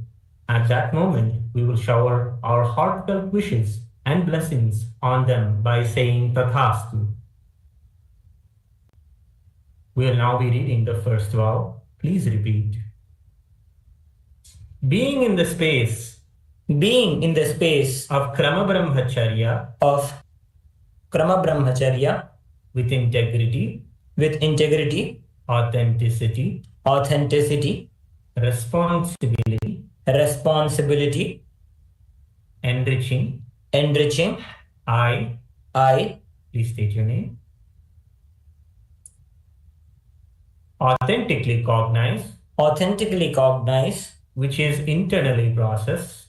At that moment, we will shower our heartfelt wishes and blessings on them by saying Tathastu. We will now be reading the first vow. Please repeat. Being in the space of Krama Brahmacharya with integrity, authenticity, responsibility, enriching, I, please state your name, authentically cognize, which is internally process,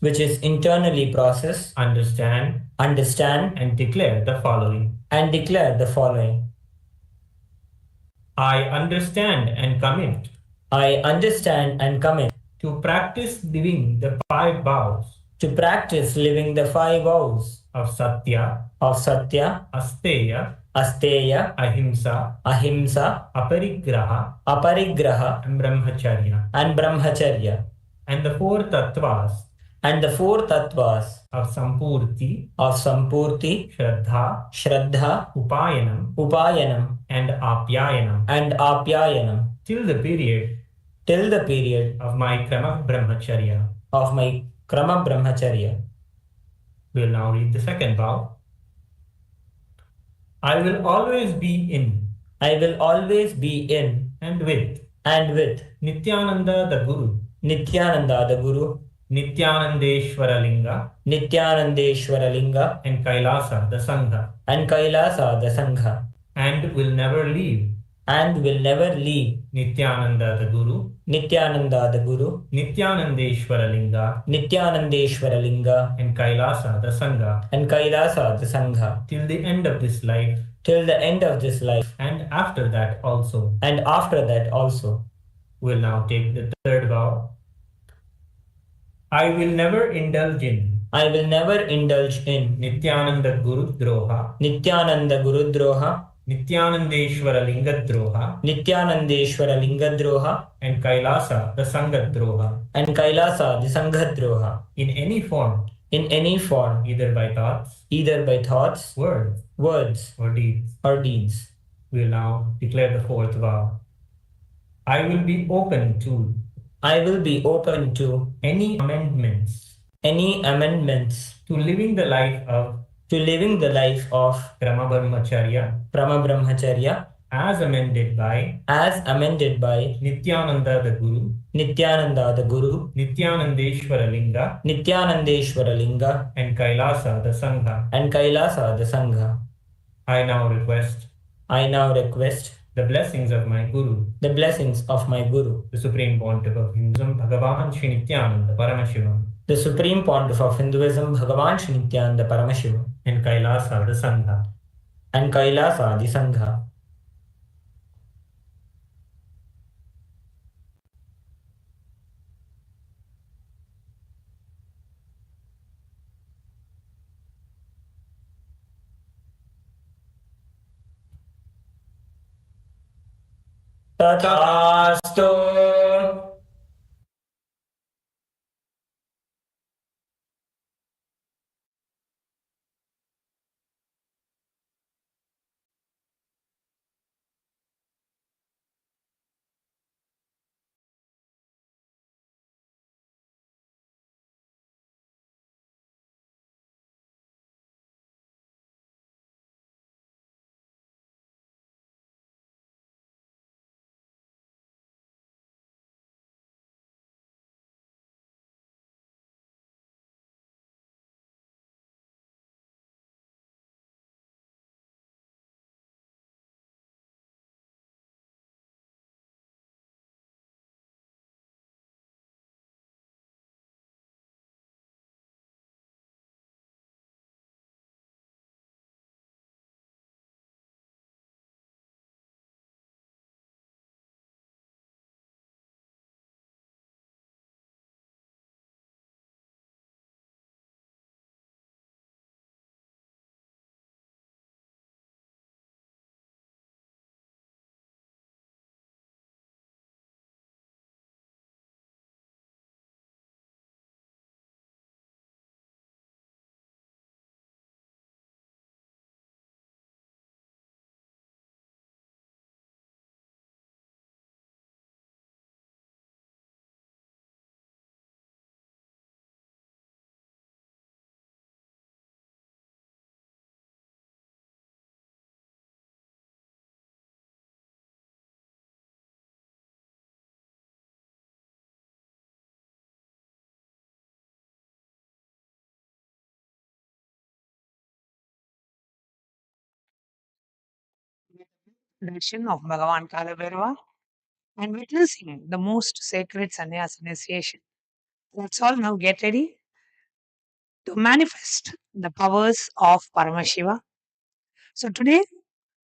understand, and declare the following. I understand and commit to practice living the 5 vows of Satya, Asteya, Ahimsa, Aparigraha, and Brahmacharya, and the 4 tattvas of Sampurti, Shraddha, Upayanam, and Apyayanam, till the period of my Krama Brahmacharya. We will now read the second vow. I will always be in and with Nithyananda the Guru, Nithyanandeshwara Linga, and Kailasa the Sangha, and will never leave Nithyananda the Guru, Nithyanandeshwara Linga, and Kailasa the Sangha, till the end of this life, and after that also. We'll now take the third vow. I will never indulge in Nithyananda Guru Droha, Nithyanandeshwara Linga Droha, and Kailasa the Sangha Droha, in any form, either by thoughts, words, or deeds. We will now declare the fourth vow. I will be open to any amendments to living the life of Krama Brahmacharya as amended by Nithyananda the Guru, Nithyanandeshwara Linga, and Kailasa the Sangha. I now request the blessings of my Guru, the Supreme Pontiff of Hinduism, Bhagavan Sri Nithyananda Paramashivam, and Kailasa the Sangha. Tathastu. Darshan of Bhagavan Kalabhairava and witnessing the most sacred sannyas initiation. Let's all now get ready to manifest the powers of Paramashiva. So today,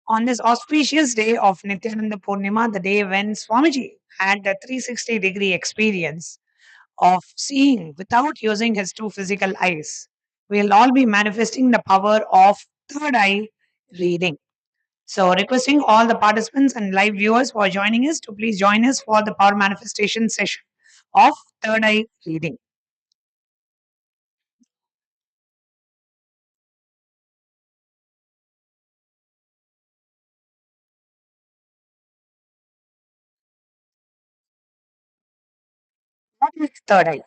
on this auspicious day of Nithyananda Purnima, the day when Swamiji had the 360-degree experience of seeing without using his two physical eyes, we'll all be manifesting the power of third eye reading. So, requesting all the participants and live viewers who are joining us to please join us for the power manifestation session of third eye reading. What is third eye?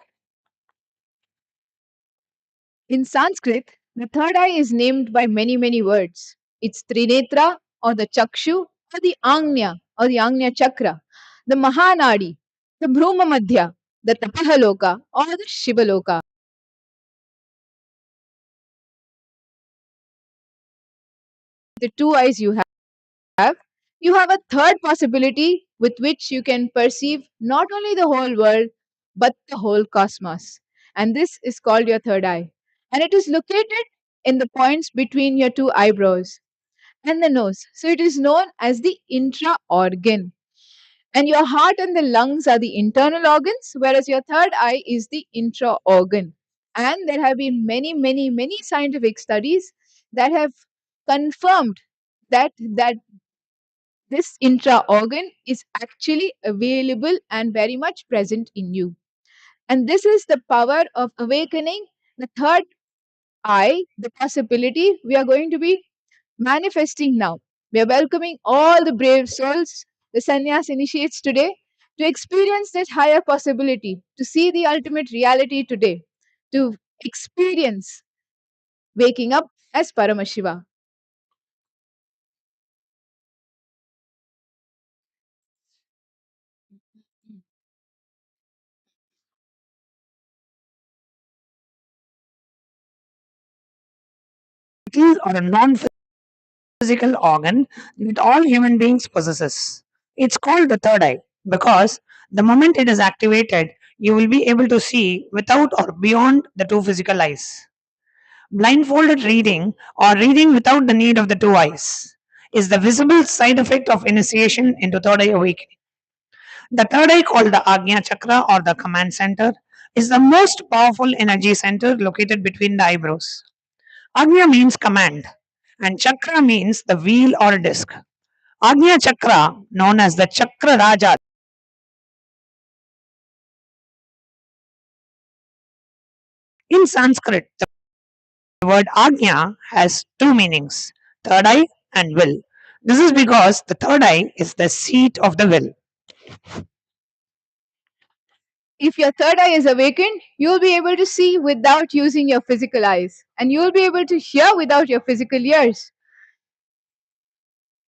In Sanskrit, the third eye is named by many, many words. It's Trinetra or the Chakshu or the Agnya or the Agnya Chakra, the Mahanadi, the Bhruma Madhya, the Tapahaloka or the Shivaloka. The two eyes you have a third possibility with which you can perceive not only the whole world but the whole cosmos. And this is called your third eye. And it is located in the points between your two eyebrows and the nose. So it is known as the intra organ. And your heart and the lungs are the internal organs, whereas your third eye is the intra organ. And there have been many, many, many scientific studies that have confirmed that this intra organ is actually available and very much present in you. And this is the power of awakening the third eye, the possibility we are going to be manifesting now. We are welcoming all the brave souls, the sannyas initiates today, to experience that higher possibility, to see the ultimate reality today, to experience waking up as Paramashiva. Or a non-physical organ that all human beings possesses. It's called the third eye because the moment it is activated, you will be able to see without or beyond the two physical eyes. Blindfolded reading or reading without the need of the two eyes is the visible side effect of initiation into third eye awakening. The third eye, called the Agnya Chakra or the command center, is the most powerful energy center located between the eyebrows. Agnya means command, and Chakra means the wheel or disc. Agnya Chakra, known as the Chakra Raja. In Sanskrit, the word Agnya has two meanings, third eye and will. This is because the third eye is the seat of the will. If your third eye is awakened, you'll be able to see without using your physical eyes, and you'll be able to hear without your physical ears.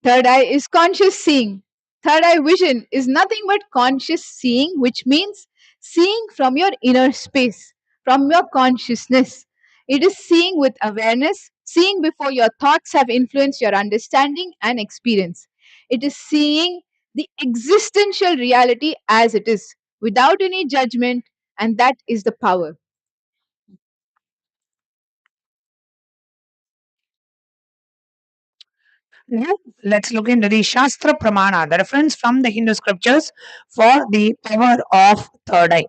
Third eye is conscious seeing. Third eye vision is nothing but conscious seeing, which means seeing from your inner space, from your consciousness. It is seeing with awareness, seeing before your thoughts have influenced your understanding and experience. It is seeing the existential reality as it is, without any judgment, and that is the power. Now, let's look into the Shastra Pramana, the reference from the Hindu scriptures for the power of third eye.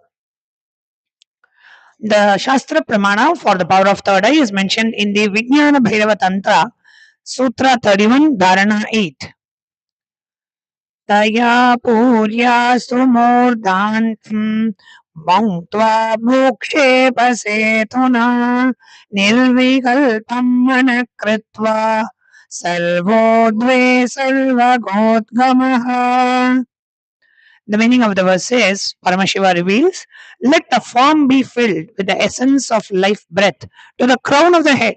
The Shastra Pramana for the power of third eye is mentioned in the Vijnana Bhairava Tantra, Sutra 31, Dharana 8. Taya Purya Sumurdhantam Bhauntva Bhukshe Pasetuna Nirvikalpam Manakritva Salvodve Salvagodgamaha. The meaning of the verse is, Paramashiva reveals, let the form be filled with the essence of life breath to the crown of the head.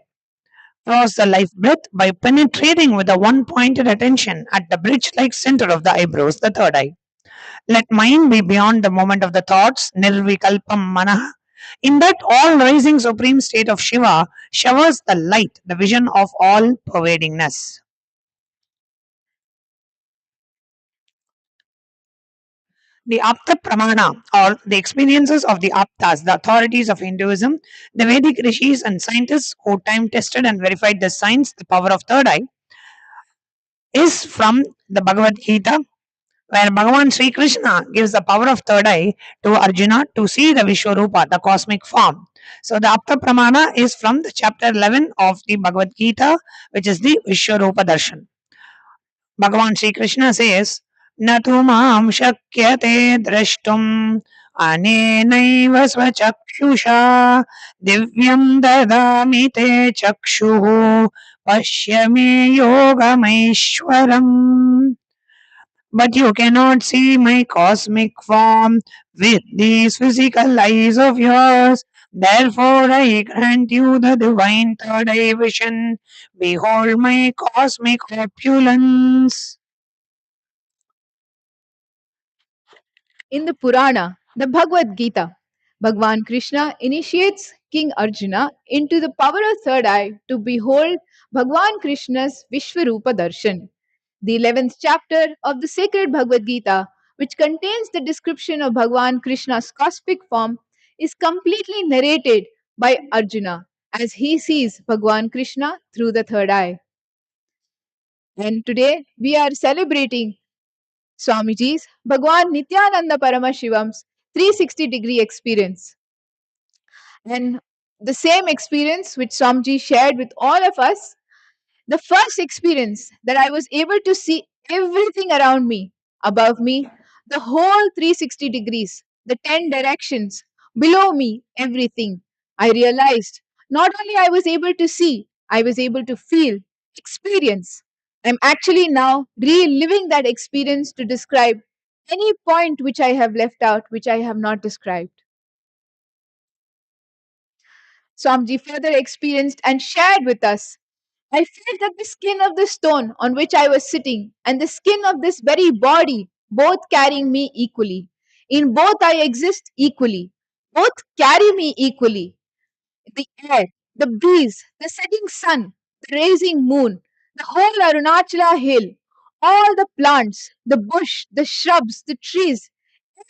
Cross the life breath by penetrating with a one-pointed attention at the bridge-like center of the eyebrows, the third eye. Let mind be beyond the moment of the thoughts, nirvikalpam manah. In that all-rising supreme state of Shiva showers the light, the vision of all-pervadingness. The Apta Pramana, or the experiences of the Aptas, the authorities of Hinduism, the Vedic rishis and scientists who time tested and verified the science, the power of third eye, is from the Bhagavad Gita, where Bhagavan Sri Krishna gives the power of third eye to Arjuna to see the Vishwarupa, the cosmic form. So the Apta Pramana is from the chapter 11 of the Bhagavad Gita, which is the Vishwarupa Darshan. Bhagavan Sri Krishna says, Natu mam shakyate drashtum anenaiva svachakshusha divyam dadami te chakshuhu pashyame yogamaishwaram. But you cannot see my cosmic form with these physical eyes of yours. Therefore, I grant you the divine third eye vision. Behold my cosmic opulence. In the Purana, the Bhagavad Gita, Bhagavan Krishna initiates King Arjuna into the power of third eye to behold Bhagavan Krishna's Vishwarupa Darshan. The 11th chapter of the sacred Bhagavad Gita, which contains the description of Bhagavan Krishna's cosmic form, is completely narrated by Arjuna as he sees Bhagavan Krishna through the third eye. And today we are celebrating Swamiji's Bhagavan Nithyananda Paramashivan's 360-degree experience. And the same experience which Swamiji shared with all of us, the first experience that I was able to see everything around me, above me, the whole 360 degrees, the 10 directions, below me, everything. I realized not only I was able to see, I was able to feel, experience. I'm actually now reliving that experience to describe any point which I have left out, which I have not described. Swamiji further experienced and shared with us. I felt that the skin of the stone on which I was sitting and the skin of this very body, both carrying me equally. In both I exist equally. Both carry me equally. The air, the breeze, the setting sun, the rising moon, the whole Arunachala hill, all the plants, the bush, the shrubs, the trees,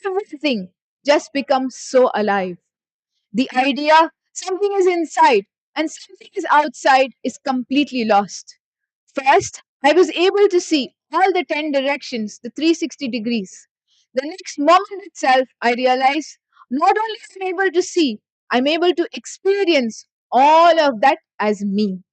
everything just becomes so alive. The idea something is inside and something is outside is completely lost. First, I was able to see all the 10 directions, the 360 degrees. The next moment itself, I realized not only am I able to see, I'm able to experience all of that as me.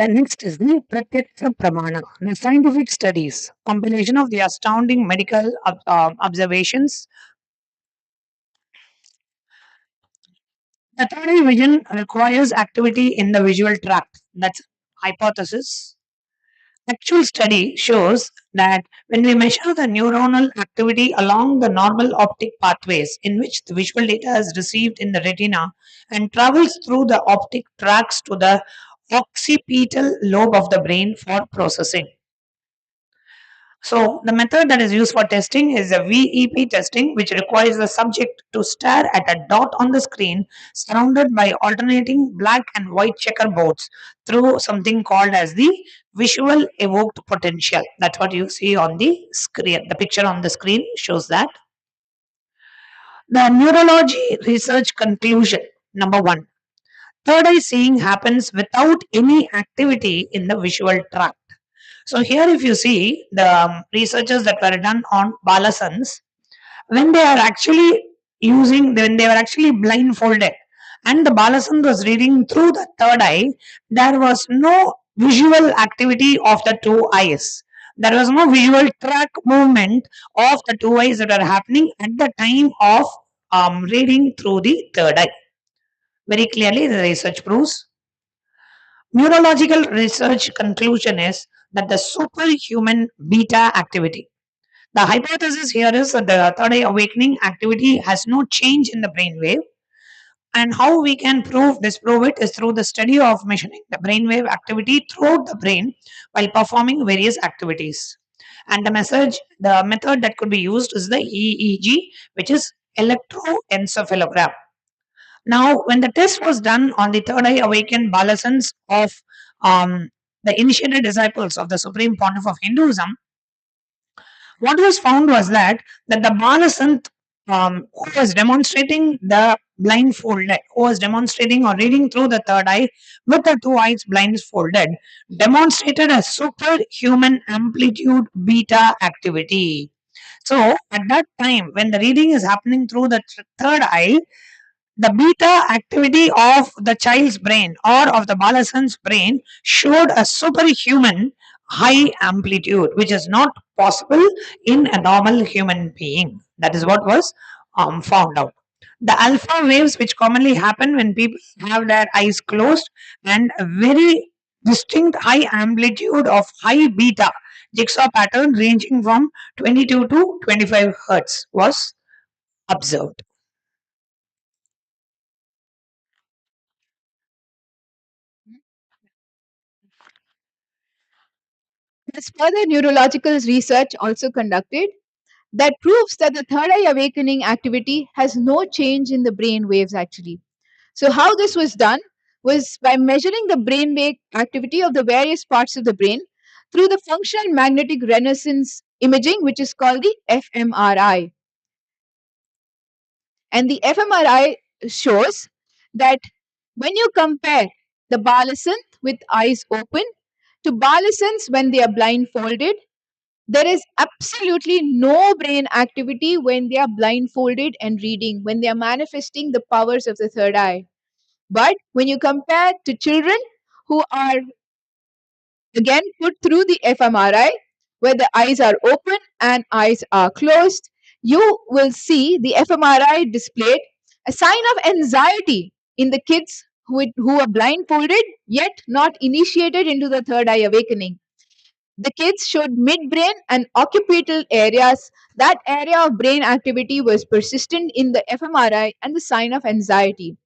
The next is the Pratyaksha Pramana, the scientific studies, compilation of the astounding medical observations. The third eye vision requires activity in the visual tract. That's hypothesis. Actual study shows that when we measure the neuronal activity along the normal optic pathways in which the visual data is received in the retina and travels through the optic tracts to the occipital lobe of the brain for processing. So, the method that is used for testing is a VEP testing, which requires the subject to stare at a dot on the screen surrounded by alternating black and white checkerboards through something called as the visual evoked potential. That's what you see on the screen. The picture on the screen shows that. The neurology research conclusion number one, third eye seeing happens without any activity in the visual tract. So here if you see the researches that were done on Balasans, when they are actually when they were actually blindfolded and the Balasan was reading through the third eye, there was no visual activity of the two eyes. There was no visual track movement of the two eyes that are happening at the time of reading through the third eye. Very clearly the research proves. Neurological research conclusion is that the superhuman beta activity. The hypothesis here is that the third eye awakening activity has no change in the brainwave. And how we can disprove it is through the study of measuring the brainwave activity throughout the brain while performing various activities. And the method that could be used is the EEG, which is electroencephalogram. Now, when the test was done on the third eye awakened Balasans of the initiated disciples of the Supreme Pontiff of Hinduism, what was found was that the Balasant who was demonstrating the blindfolded, who was demonstrating or reading through the third eye with the two eyes blindfolded, demonstrated a superhuman amplitude beta activity. So, at that time, when the reading is happening through the third eye, the beta activity of the child's brain or of the Balasan's brain showed a superhuman high amplitude, which is not possible in a normal human being. That is what was found out. The alpha waves, which commonly happen when people have their eyes closed, and a very distinct high amplitude of high beta jigsaw pattern ranging from 22 to 25 hertz was observed. There's further neurological research also conducted that proves that the third eye awakening activity has no change in the brain waves actually. So, how this was done was by measuring the brain wave activity of the various parts of the brain through the functional magnetic resonance imaging, which is called the fMRI. And the fMRI shows that when you compare the Balasant with eyes open to Balasants when they are blindfolded, there is absolutely no brain activity when they are blindfolded and reading, when they are manifesting the powers of the third eye. But when you compare to children who are again put through the fMRI, where the eyes are open and eyes are closed, you will see the fMRI displayed a sign of anxiety in the kids who are blindfolded yet not initiated into the third eye awakening. The kids showed midbrain and occipital areas. That area of brain activity was persistent in the fMRI and the sign of anxiety.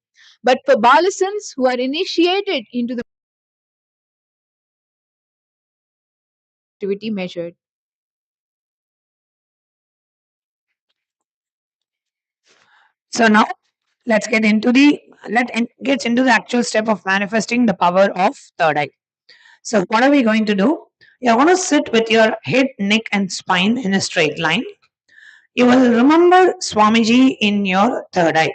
But for Balasans who are initiated into the activity measured. So now let's get into the actual step of manifesting the power of third eye. So what are we going to do? You're going to sit with your head, neck, and spine in a straight line. You will remember Swamiji in your third eye.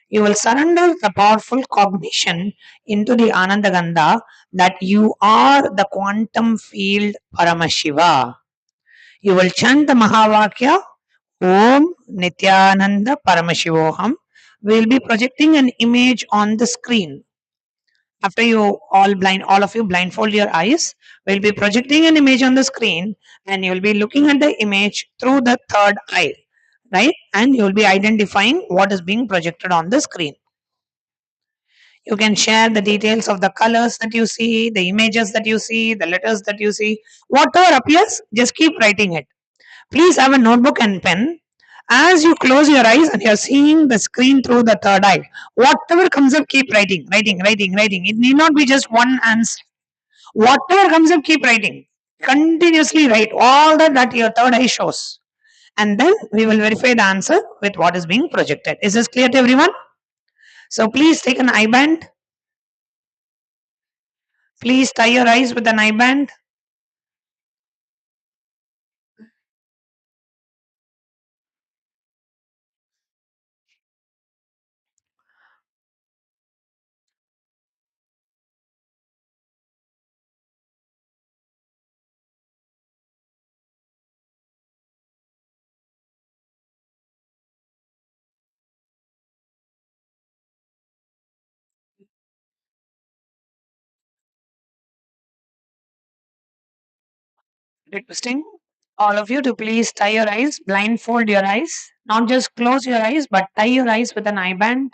You will surrender the powerful cognition into the Anandagandha that you are the quantum field Paramashiva. You will chant the Mahavakya Om Nithyananda Paramashivoham. We will be projecting an image on the screen. After you all of you blindfold your eyes, we'll be projecting an image on the screen, and you'll be looking at the image through the third eye, right? And you'll be identifying what is being projected on the screen. You can share the details of the colors that you see, the images that you see, the letters that you see. Whatever appears, just keep writing it. Please have a notebook and pen. As you close your eyes and you're seeing the screen through the third eye, whatever comes up, keep writing, writing, writing, writing. It need not be just one answer. Whatever comes up, keep writing. Continuously write all that your third eye shows. And then we will verify the answer with what is being projected. Is this clear to everyone? So please take an eye band. Please tie your eyes with an eye band. Requesting all of you to please tie your eyes, blindfold your eyes, not just close your eyes, but tie your eyes with an eye band.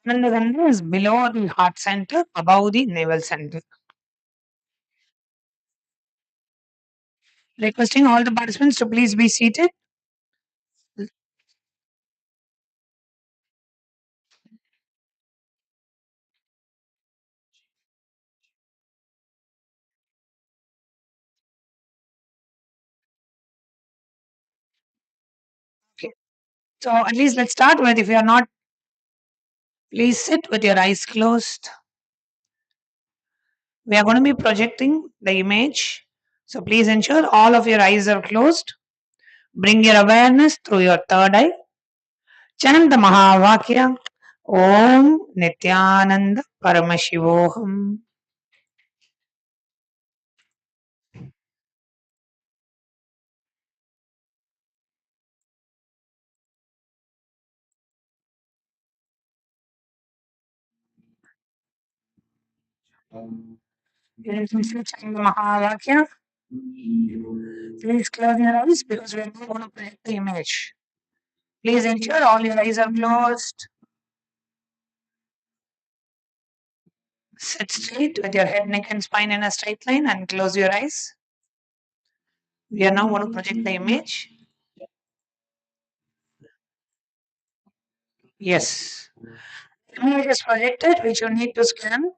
Anandagandha is below the heart center, above the navel center. Requesting all the participants to please be seated. Okay. So at least let's start with, if you are not, please sit with your eyes closed. We are going to be projecting the image. So please ensure all of your eyes are closed. Bring your awareness through your third eye. Chant the Mahavakya. Om Nithyananda Paramashivoham. Please chant the Mahavakya. Please close your eyes because we are not going to project the image. Please ensure all your eyes are closed. Sit straight with your head, neck, and spine in a straight line and close your eyes. We are now going to project the image. Yes. The image is projected, which you need to scan.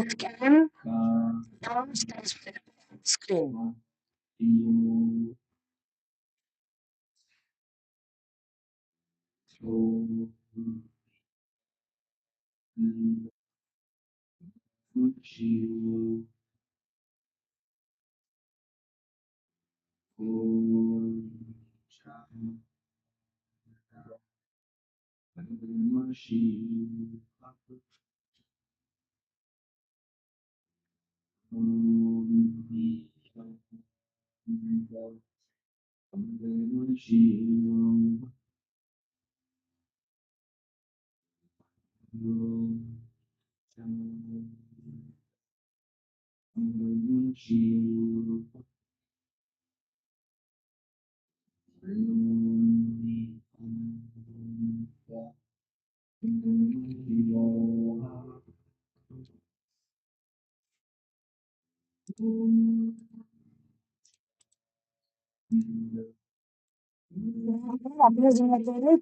Scan. Screen.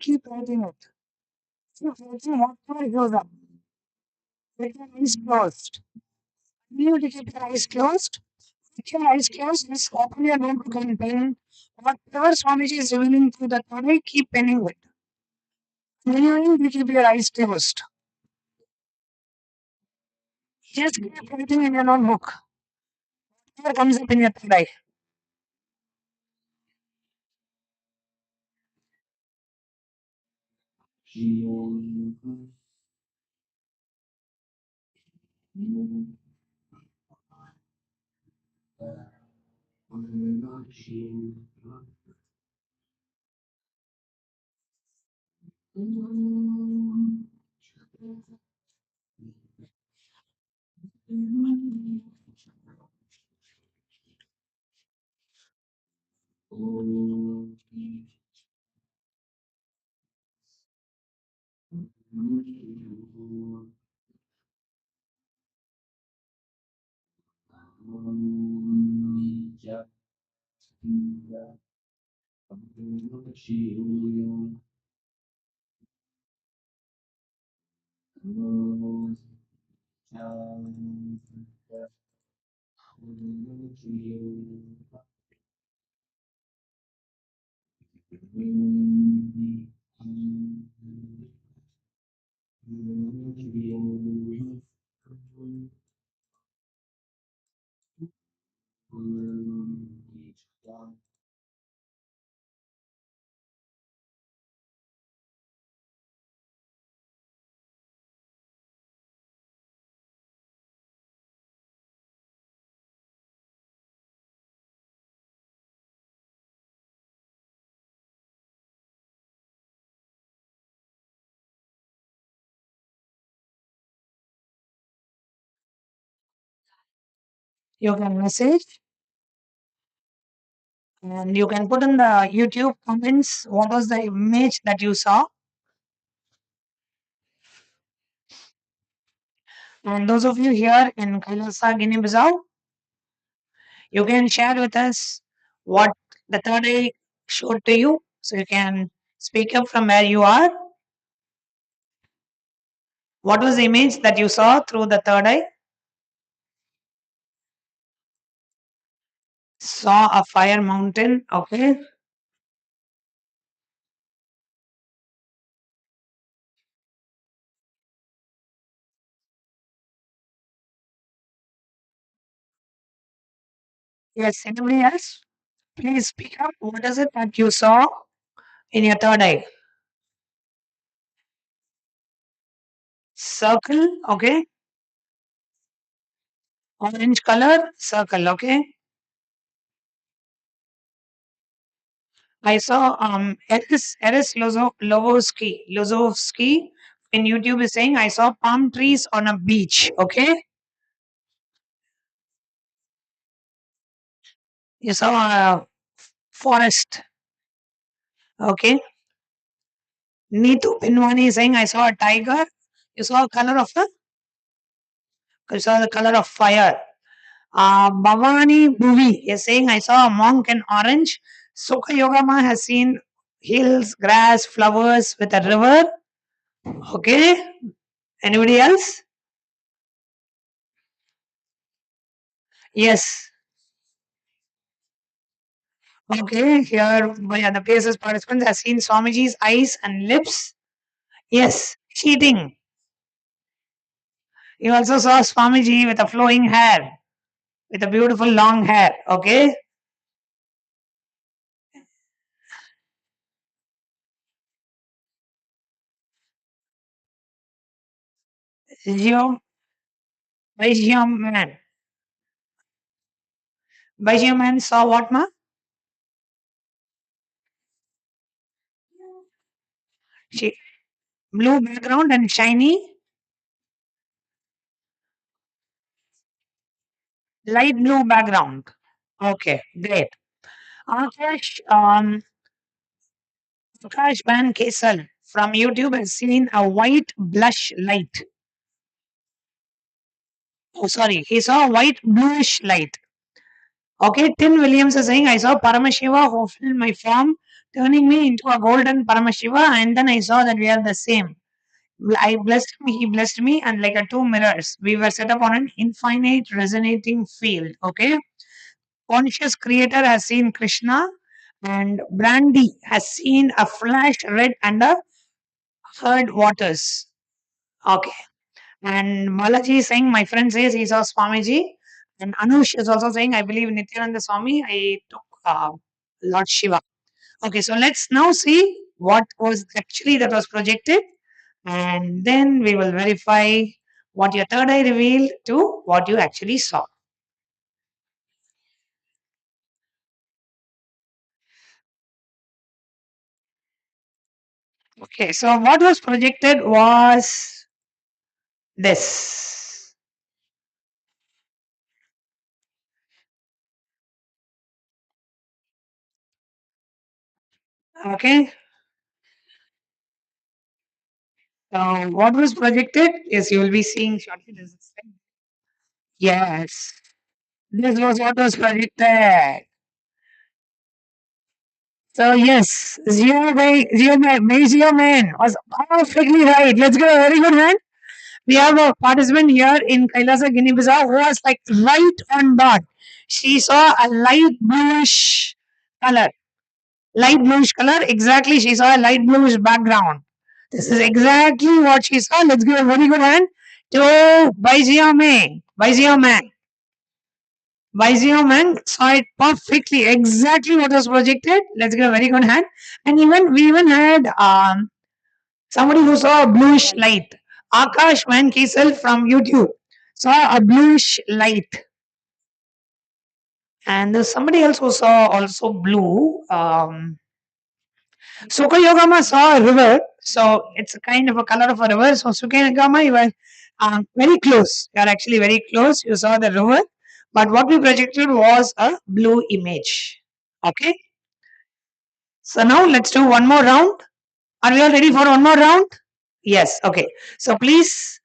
Keep writing it. Keep writing whatever goes up. With your eyes closed. You need to keep your eyes closed. With your eyes closed, just open your notebook and pen. Whatever Swamiji is revealing through the Tane, keep penning it. When you eat, you keep your eyes closed. Just keep writing in your notebook. Whatever comes up in your third eye. You can message and you can put in the YouTube comments what was the image that you saw. And those of you here in Kailasa, Guinea-Bissau, you can share with us what the third eye showed to you. So you can speak up from where you are. What was the image that you saw through the third eye? Saw a fire mountain. Okay. Yes. Anybody else? Please speak up. What is it that you saw in your third eye? Circle. Okay. Orange color. Circle. Okay. I saw Eris Lozovsky in YouTube is saying I saw palm trees on a beach. Okay. You saw a forest. Okay. Neetu Pinwani is saying I saw a tiger. You saw you saw the color of fire. Bhavani Bhuvi is saying I saw a monk in orange. Sukha Yogama has seen hills, grass, flowers with a river. Okay. Anybody else? Yes. Okay. Here, the places participants has seen Swamiji's eyes and lips. Yes. Cheating. You also saw Swamiji with a flowing hair, with a beautiful long hair. Okay. Vaishya man. Vaishya man saw what, ma? She, blue background and shiny light blue background. Okay, great. Akash, Akash Ban Kesal from YouTube has seen a white blush light. Oh, sorry, he saw a white bluish light. Okay, Tin Williams is saying, I saw Paramashiva who filled my form, turning me into a golden Paramashiva, and then I saw that we are the same. I blessed him, he blessed me, and like a two mirrors, we were set up on an infinite resonating field. Okay, conscious creator has seen Krishna, and Brandy has seen a flash red and a heard waters. Okay. And Balaji is saying, my friend says he saw Swamiji. And Anush is also saying, I believe Nityananda Swami, I took Lord Shiva. Okay, so let's now see what was actually that was projected. And then we will verify what your third eye revealed to what you actually saw. Okay, so what was projected was this. Okay, so what was projected is you will be seeing shortly. This is yes, this was what was projected. So yes, Zero Man was perfectly right. Let's give a very good hand. We have a participant here in Kailasa, Guinea-Bissau who was like right on dot. She saw a light bluish color. Light bluish color, exactly. She saw a light bluish background. This is exactly what she saw. Let's give a very good hand to Baizio May. Baizio Man. Baizio Man saw it perfectly, exactly what was projected. Let's give a very good hand. And we even had somebody who saw a bluish light. Akash Van Kiesel from YouTube saw a bluish light. And there's somebody else who saw also blue. Sukayogama saw a river, so it's a kind of a color of a river. So Sukayogama, you were very close. You are actually very close. You saw the river, but what we projected was a blue image. Okay. So now let's do one more round. Are we all ready for one more round? Yes. Okay. So please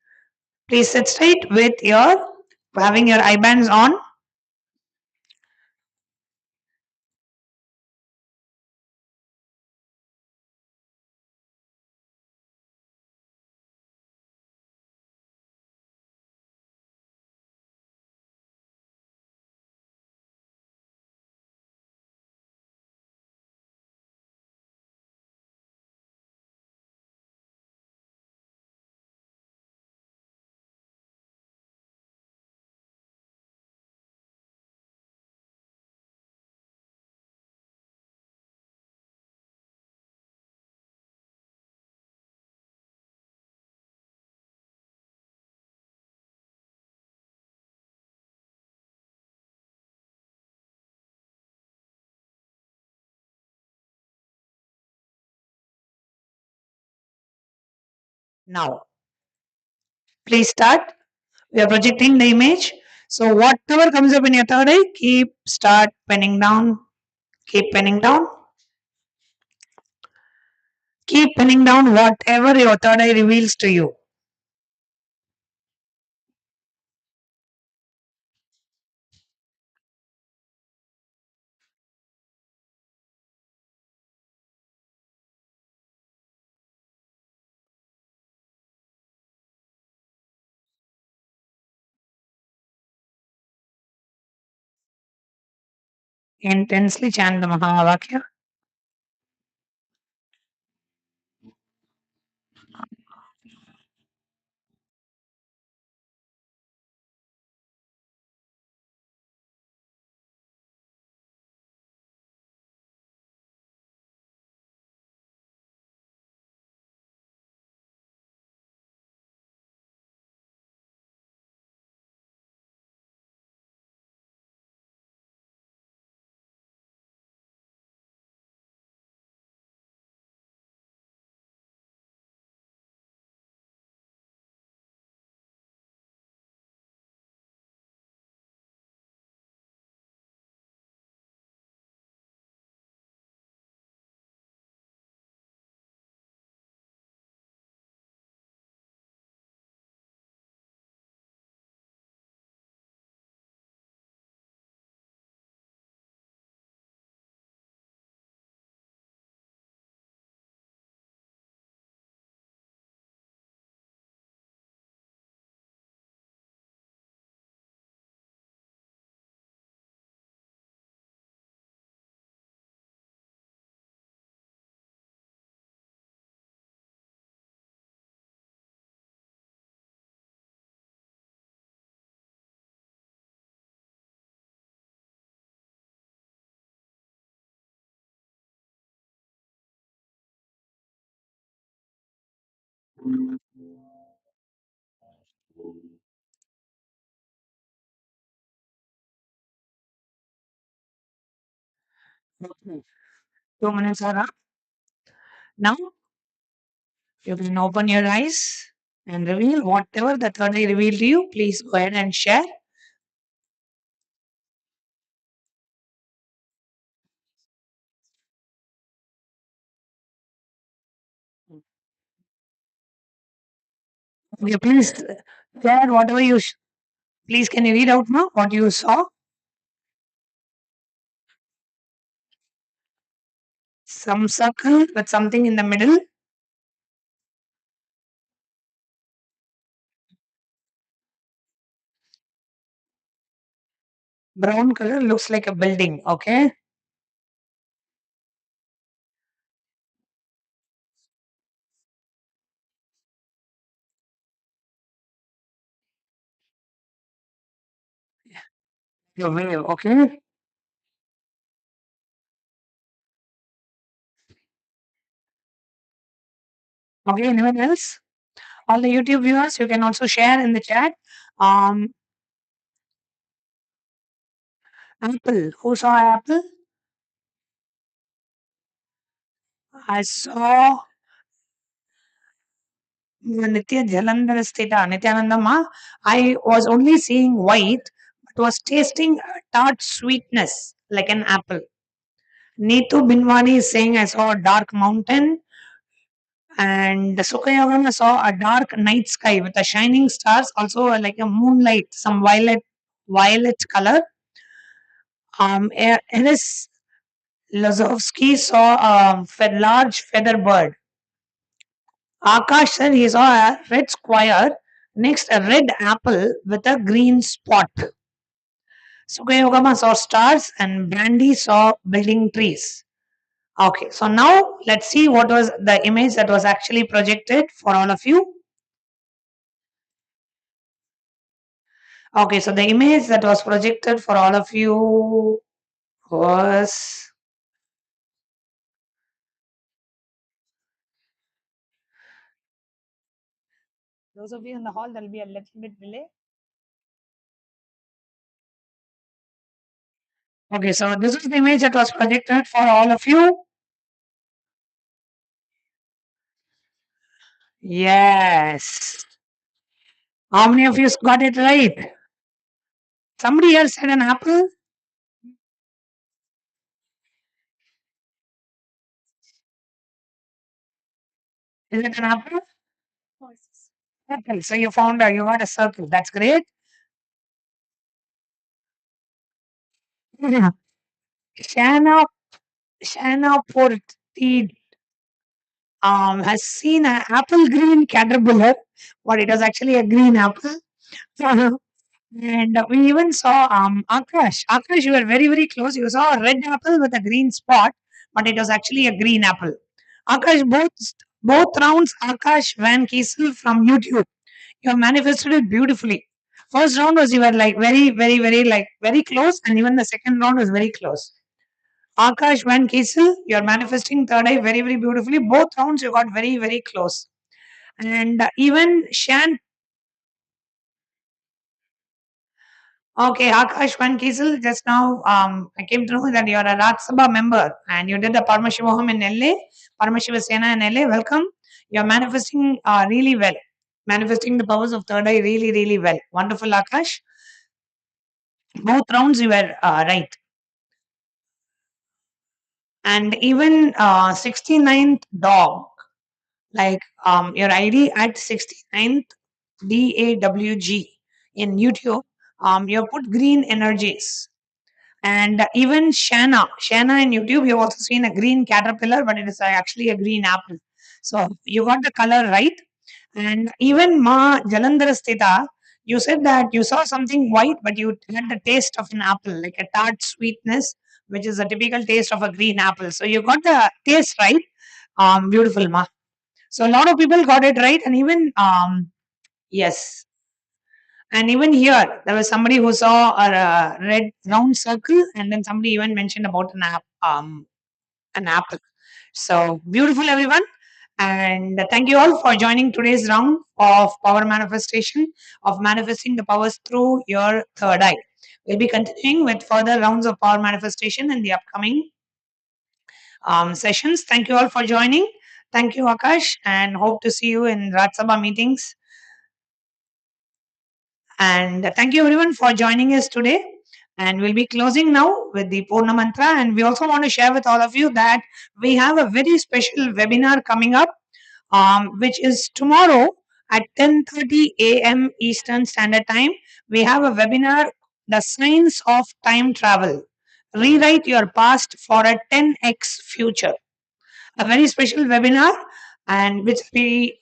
sit straight with your having your eye bands on. Now, please start. We are projecting the image. So whatever comes up in your third eye, start penning down. Keep penning down. Keep penning down whatever your third eye reveals to you. Intensely chant the Mahavakya. Okay. 2 minutes are up. Now you can open your eyes and reveal whatever the third eye revealed to you. Please go ahead and share. Okay, please share whatever you. Please, can you read out now what you saw? Some circle with something in the middle. Brown color looks like a building. Okay. The wave. Okay. Okay. Anyone else? All the YouTube viewers, you can also share in the chat. Apple. Who saw apple? I saw Nithyananda Ma. I was only seeing white, but was tasting tart sweetness like an apple. Neetu Binwani is saying I saw a dark mountain, and Sukayagama saw a dark night sky with a shining stars, also like a moonlight, some violet color. Eris Lazovsky saw a large feather bird. Akash said he saw a red square, next a red apple with a green spot. Sukayogama saw stars and Brandy saw building trees. Okay, so now let's see what was the image that was actually projected for all of you. Okay, so the image that was projected for all of you was those of you in the hall, there will be a little bit delay. Okay, so this is the image that was projected for all of you. Yes. How many of you got it right? Somebody else said an apple? Is it an apple? Apple. So you found you got a circle. That's great. Yeah. Shanna Porti has seen an apple green caterpillar, but it was actually a green apple. And we even saw Akash. Akash, you were very, very close. You saw a red apple with a green spot, but it was actually a green apple. Akash, both rounds, Akash Van Kiesel from YouTube. You have manifested it beautifully. First round was you were like very, very, very like very close, and even the second round was very close. Akash Van Kiesel, you are manifesting third eye very, very beautifully. Both rounds you got very, very close. And even Shan. Okay, Akash Van Kiesel, just now I came to know that you are a Rajya Sabha member and you did the Paramashiva home in LA, Paramashiva Sena in LA. Welcome. You are manifesting really well. Manifesting the powers of third eye really, really well. Wonderful, Akash. Both rounds you were right. And even 69th dog, like your ID at 69th DAWG in YouTube, you put green energies. And even Shanna in YouTube, you've also seen a green caterpillar, but it is actually a green apple. So you got the color right. And even Ma Jalandharastita, you said that you saw something white, but you had the taste of an apple, like a tart sweetness, which is a typical taste of a green apple. So you got the taste right. Beautiful, Ma. So a lot of people got it right, and even yes, and even here there was somebody who saw a red round circle, and then somebody even mentioned about an apple. So beautiful, everyone. And thank you all for joining today's round of power manifestation, of manifesting the powers through your third eye. We'll be continuing with further rounds of power manifestation in the upcoming sessions. Thank you all for joining. Thank you, Akash, and hope to see you in Raj Sabha meetings. And thank you everyone for joining us today. And we'll be closing now with the Purna Mantra. And we also want to share with all of you that we have a very special webinar coming up, which is tomorrow at 10:30 a.m. Eastern Standard Time. We have a webinar, The Science of Time Travel. Rewrite your past for a 10x future. A very special webinar, and which we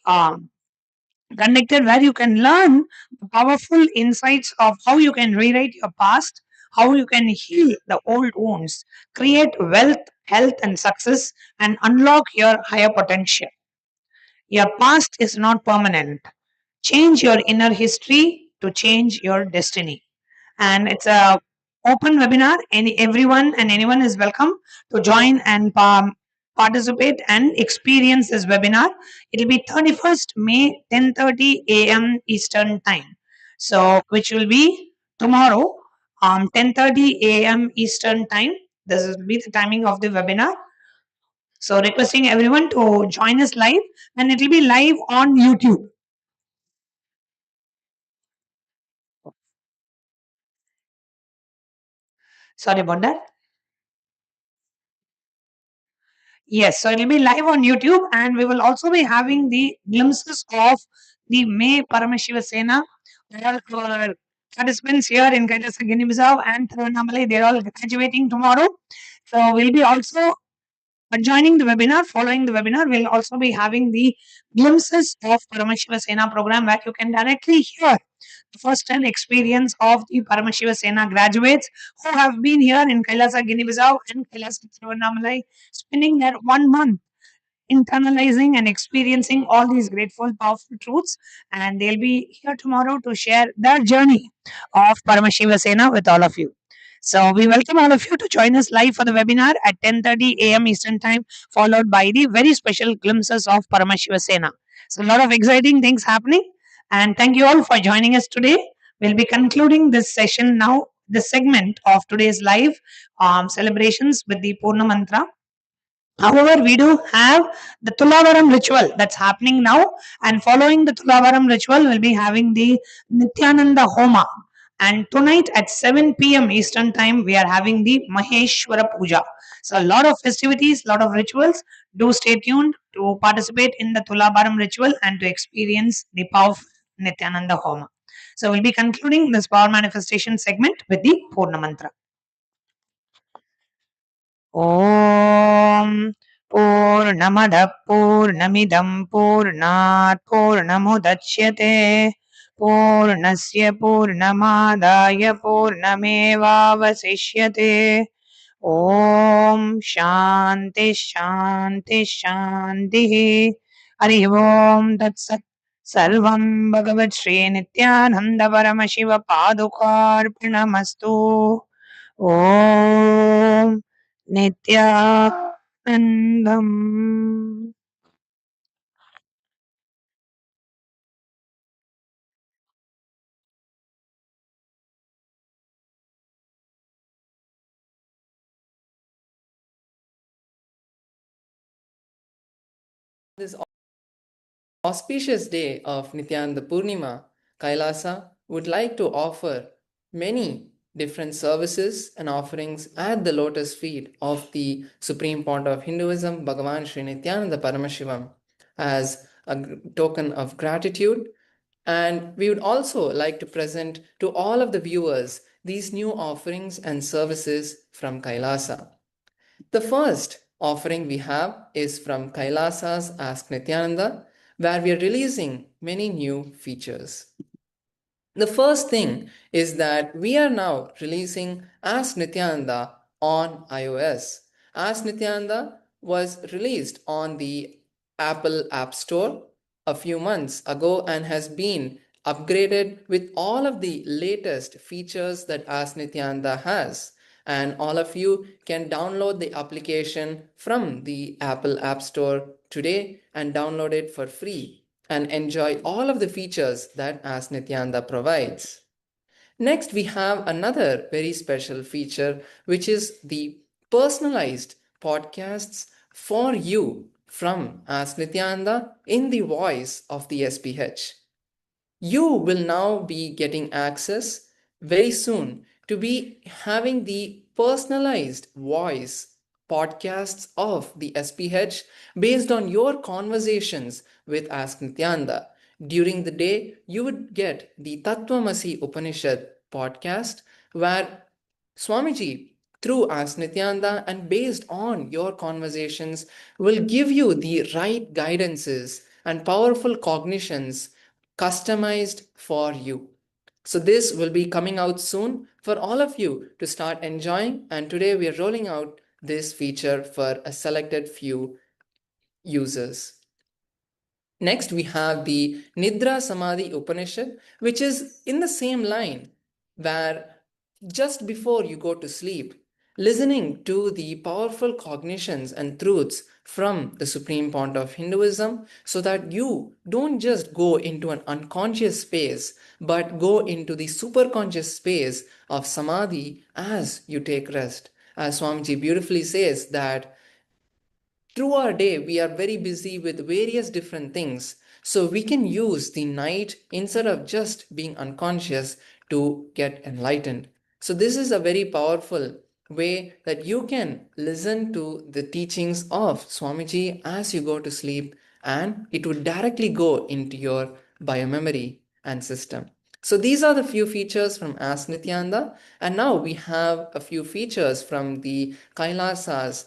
conducted, where you can learn the powerful insights of how you can rewrite your past, how you can heal the old wounds, create wealth, health, and success, and unlock your higher potential. Your past is not permanent. Change your inner history to change your destiny. And it's a open webinar. Everyone and anyone is welcome to join and participate and experience this webinar. It'll be 31st May, 10:30 a.m. Eastern Time. So, which will be tomorrow, 10:30 a.m. Eastern Time. This will be the timing of the webinar. So, requesting everyone to join us live, and it will be live on YouTube. Sorry about that. Yes, so it'll be live on YouTube, and we will also be having the glimpses of the May Paramashiva Sena. All our participants here in Kailasa, Guinea-Bissau and Tiruvannamalai, they're all graduating tomorrow. So we'll be also joining the webinar. Following the webinar, we'll also be having the glimpses of Paramashiva Sena program, where you can directly hear the first-hand experience of the Paramashiva Sena graduates who have been here in Kailasa, Guinea-Bissau and Kailasa, Tiruvannamalai, spending their 1 month internalizing and experiencing all these grateful, powerful truths. And they'll be here tomorrow to share their journey of Paramashiva Sena with all of you. So we welcome all of you to join us live for the webinar at 10:30 a.m. Eastern Time, followed by the very special glimpses of Paramashiva Sena. So a lot of exciting things happening. And thank you all for joining us today. We'll be concluding this session now, this segment of today's live celebrations with the Purna Mantra. However, we do have the Tulavaram ritual that's happening now, and following the Tulavaram ritual, we'll be having the Nithyananda Homa. And tonight at 7 p.m. Eastern Time, we are having the Maheshwara Puja. So, a lot of festivities, a lot of rituals. Do stay tuned to participate in the Tulavaram ritual and to experience the powerful Nithyananda Homa. So, we'll be concluding this power manifestation segment with the Purna Mantra. ॐ पूर्णमदः पूर्णमिदं पूर्णात् पूर्णमुदच्यते पूर्णस्य पूर्णमादाय पूर्णमेवावशिष्यते ॐ शान्ति शान्ति शान्तिः हरिः ॐ तत्सत् सर्वं भगवत् श्रीनित्यानन्द परमशिव पादुकार्पणमस्तु ॐ Nithyanandam. This auspicious day of Nithyananda Purnima, Kailasa would like to offer many different services and offerings at the lotus feet of the Supreme Pontiff of Hinduism, Bhagavan Sri Nithyananda Paramashivam, as a token of gratitude. And we would also like to present to all of the viewers these new offerings and services from Kailasa. The first offering we have is from Kailasa's Ask Nithyananda, where we are releasing many new features. The first thing is that we are now releasing Ask Nithyananda on iOS. Ask Nithyananda was released on the Apple App Store a few months ago and has been upgraded with all of the latest features that Ask Nithyananda has. And all of you can download the application from the Apple App Store today and download it for free and enjoy all of the features that Ask Nithyananda provides. Next, we have another very special feature, which is the personalized podcasts for you from Ask Nithyananda in the voice of the SPH. You will now be getting access very soon to be having the personalized voice podcasts of the SPH based on your conversations with Ask Nithyananda. During the day, you would get the Tattvamasi Upanishad podcast where Swamiji, through Ask Nithyananda and based on your conversations, will give you the right guidances and powerful cognitions customized for you. So this will be coming out soon for all of you to start enjoying, and today we are rolling out this feature for a selected few users. Next, we have the Nidra Samadhi Upanishad, which is in the same line where just before you go to sleep, listening to the powerful cognitions and truths from the Supreme Pontiff of Hinduism so that you don't just go into an unconscious space but go into the superconscious space of Samadhi as you take rest. As Swamiji beautifully says that through our day, we are very busy with various different things. So we can use the night instead of just being unconscious to get enlightened. So this is a very powerful way that you can listen to the teachings of Swamiji as you go to sleep, and it would directly go into your biomemory and system. So these are the few features from Ask Nithyananda, and now we have a few features from the Kailasa's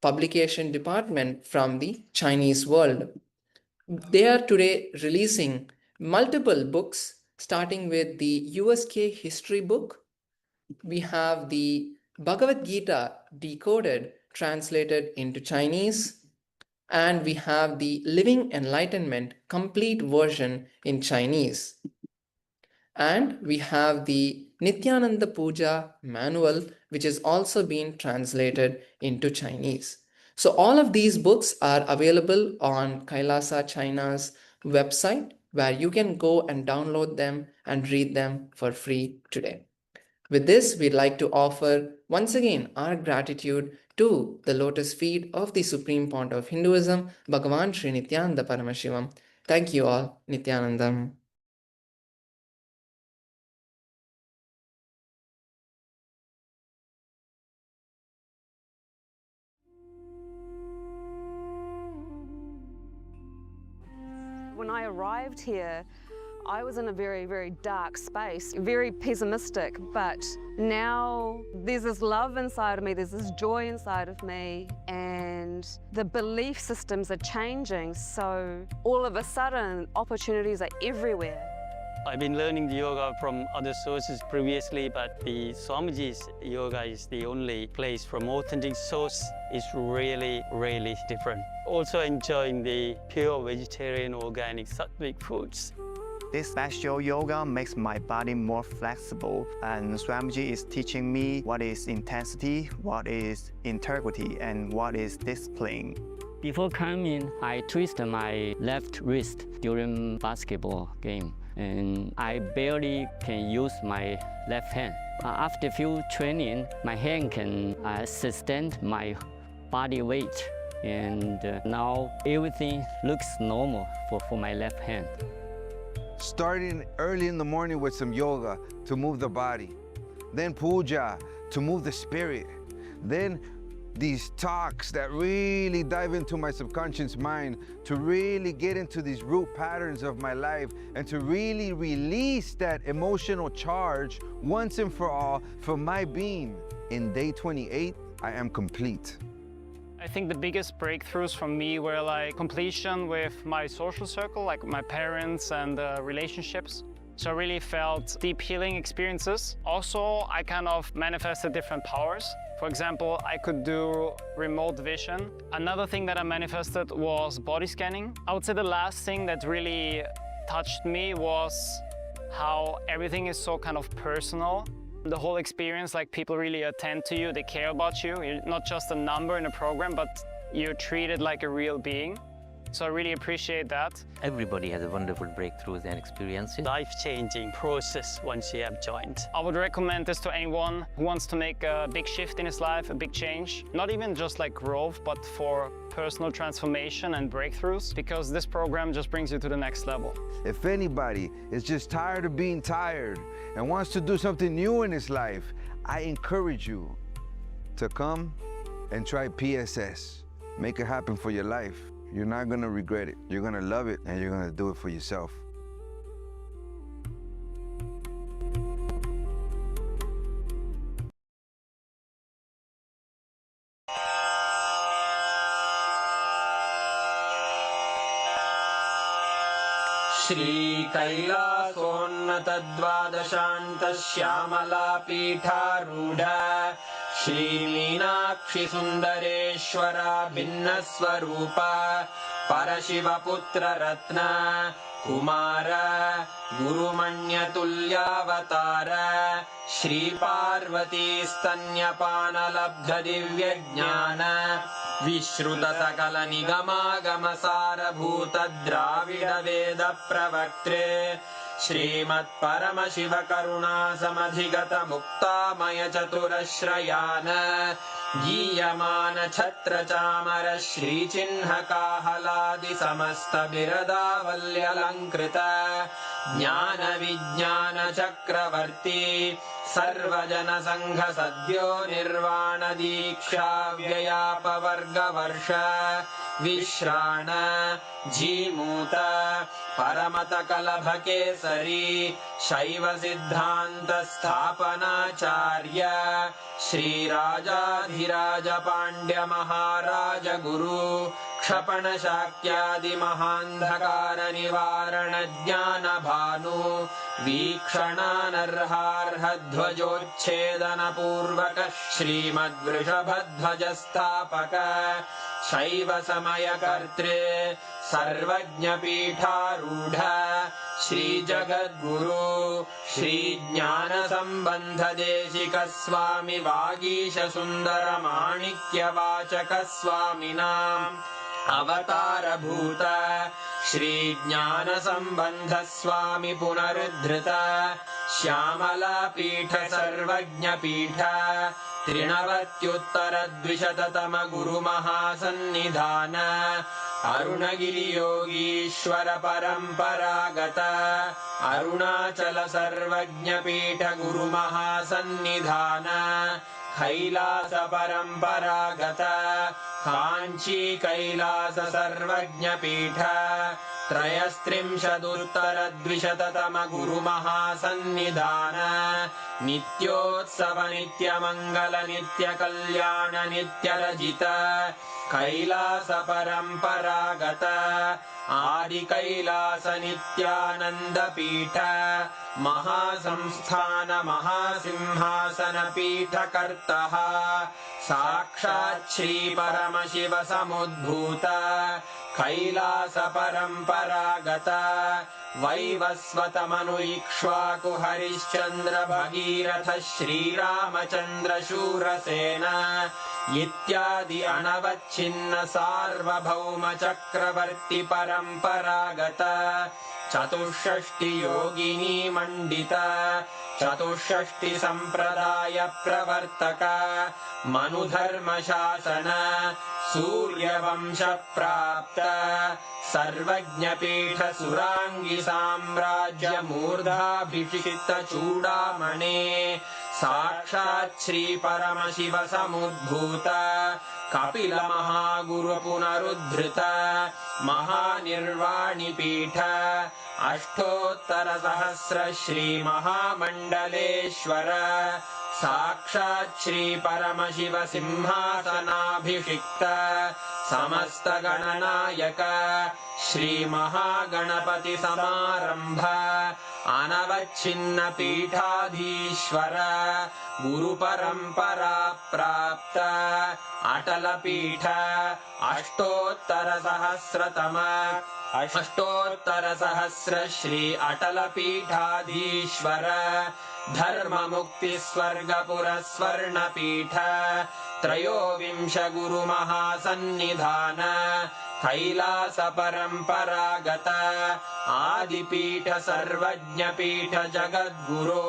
publication department from the Chinese world. They are today releasing multiple books, starting with the USK history book. We have the Bhagavad Gita decoded, translated into Chinese, and we have the Living Enlightenment complete version in Chinese. And we have the Nithyananda Puja manual, which is also being translated into Chinese. So all of these books are available on Kailasa China's website, where you can go and download them and read them for free today. With this, we'd like to offer once again our gratitude to the lotus feet of the Supreme Pontiff of Hinduism, Bhagavan Sri Nithyananda Paramashivam. Thank you all. Nithyanandam. When I arrived here, I was in a very, very dark space, very pessimistic, but now there's this love inside of me, there's this joy inside of me, and the belief systems are changing, so all of a sudden opportunities are everywhere. I've been learning the yoga from other sources previously, but the Swamiji's yoga is the only place from authentic source. It's really, really different. Also enjoying the pure vegetarian, organic, sattvic foods. This special yoga makes my body more flexible, and Swamiji is teaching me what is intensity, what is integrity, and what is discipline. Before coming, I twisted my left wrist during basketball game, and I barely can use my left hand. After few training, my hand can sustain my body weight, and now everything looks normal for my left hand. Starting early in the morning with some yoga to move the body, then puja to move the spirit, then these talks that really dive into my subconscious mind to really get into these root patterns of my life and to really release that emotional charge once and for all for my being. In day 28, I am complete. I think the biggest breakthroughs for me were like completion with my social circle, like my parents and relationships. So I really felt deep healing experiences. Also, I kind of manifested different powers. For example, I could do remote vision. Another thing that I manifested was body scanning. I would say the last thing that really touched me was how everything is so kind of personal. The whole experience, like people really attend to you, they care about you. You're not just a number in a program, but you're treated like a real being. So I really appreciate that. Everybody has a wonderful breakthroughs and experiences. Life-changing process once you have joined. I would recommend this to anyone who wants to make a big shift in his life, a big change. Not even just like growth, but for personal transformation and breakthroughs, because this program just brings you to the next level. If anybody is just tired of being tired and wants to do something new in his life, I encourage you to come and try PSS. Make it happen for your life. You're not gonna regret it. You're gonna love it, and you're gonna do it for yourself. Shri कैलासोन्नतद्वादशान्त Shyamala पीठारूढ Shri Meenakshi सुन्दरेश्वरा भिन्नस्वरूप परशिवपुत्र रत्न कुमार गुरुमण्यतुल्यावतार श्री पार्वती स्तन्यपानलब्ध दिव्यज्ञान विश्रुत सकल निगमागम सारभूत द्राविड वेद प्रवक्त्रे श्रीमत् परमशिव करुणा समधिगत मुक्तामय चतुरश्रयान गीयमान छत्र चामर श्री चिन्ह काहलादि समस्त बिरदावल्यलंकृत ज्ञान विज्ञान चक्रवर्ती सर्वजन संघ सद्यो निर्वाण दीक्षा व्ययापवर्ग वर्ष विश्राण जीमूत परमत कलभ केसरी शैव सिद्धांत स्थापनाचार्य श्री राजाधिराज पांड्य महाराज गुरु क्षपण शाक्यादि महांधकार निवारण ज्ञान भानु वीक्षणानर्हार्ह ध्वजोच्छेदन पूर्वक श्रीमद्वृषभध्वज स्थापक शैव समय कर्त्रे सर्वज्ञ पीठारूढ़ श्री जगद्गुरु श्री ज्ञान संबंध देशिक स्वामी वागीश सुंदर माणिक्य वाचक स्वामिनाम् अवतार भूत श्री ज्ञान संबंध स्वामी पुनरुद्धृत श्यामला पीठ सर्वज्ञ पीठ त्रिनवत्युत्तर द्विशततम गुरु महासन्निधान अरुणगिरि योगीश्वर परंपरागत अरुणाचल सर्वज्ञ पीठ गुरु महासन्निधान कैलास परंपरागत कांची कैलास सर्वज्ञ पीठ त्रयस्त्रिंशदुत्तर द्विशततम गुरु महासन्निधान नित्योत्सव नित्य मंगल नित्य कल्याण नित्य रजित कैलास परंपरागत आदि कैलास नित्यानंद पीठ महासंस्थान महासिंहासन पीठ कर्तः साक्षात् श्री परमशिव समुद्भूत कैलास परंपरागत वैवस्वत मनु इक्ष्वाकु हरिश्चंद्र भगीरथ श्रीरामचंद्र शूरसेन इत्यादि अनवच्छिन्न सार्वभौम चक्रवर्ती परंपरागत चतुष्षष्टि योगिनी मंडित चतुष्षष्टि संप्रदाय प्रवर्तक मनुधर्म शासन सूर्यवंश प्राप्त सर्वज्ञ पीठ सुरांगी साम्राज्य मूर्धाभिषिक्त चूड़ामणे साक्षात् श्री परमशिव समुद्भूत कपिल महागुरु पुनरुद्धृत महानिर्वाणि पीठ अष्टोत्तर सहस्र श्री महामंडलेश्वर साक्षात् श्री परमशिव सिंहासनाभिषिक्त समस्त गणनायक श्री महागणपति समारंभ अनवच्छिन्न पीठाधीश्वर गुरु परंपरा प्राप्त अटल पीठ अष्टोत्तर सहस्र श्री अटल पीठाधीश्वर धर्ममुक्तिस्वर्गपुरस्वर्णपीठ त्रयोविंश गुरुमहासन्निधान कैलास परम्परागत आदिपीठ सर्वज्ञपीठ जगद्गुरो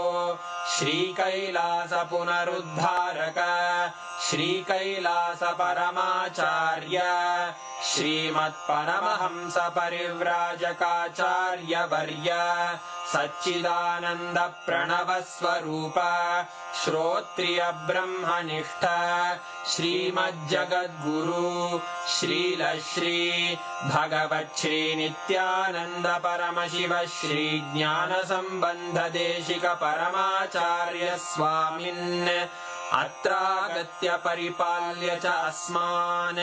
श्रीकैलास पुनरुद्धारक श्रीकैलास परमाचार्य श्रीमत्परमहंस परिव्राजकाचार्य वर्य सच्चिदानन्द प्रणव स्वरूप श्रोत्रिय ब्रह्मनिष्ठ श्रीमज्जगद्गुरु श्रील श्री भगवत् श्री नित्यानंद परमशिव श्री ज्ञान संबंध देशिक परमाचार्य स्वामिन् अत्रागत्य परिपाल्य च अस्मान्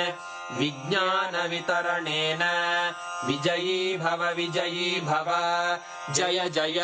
विज्ञान वितरणेन विजयी भव जय जय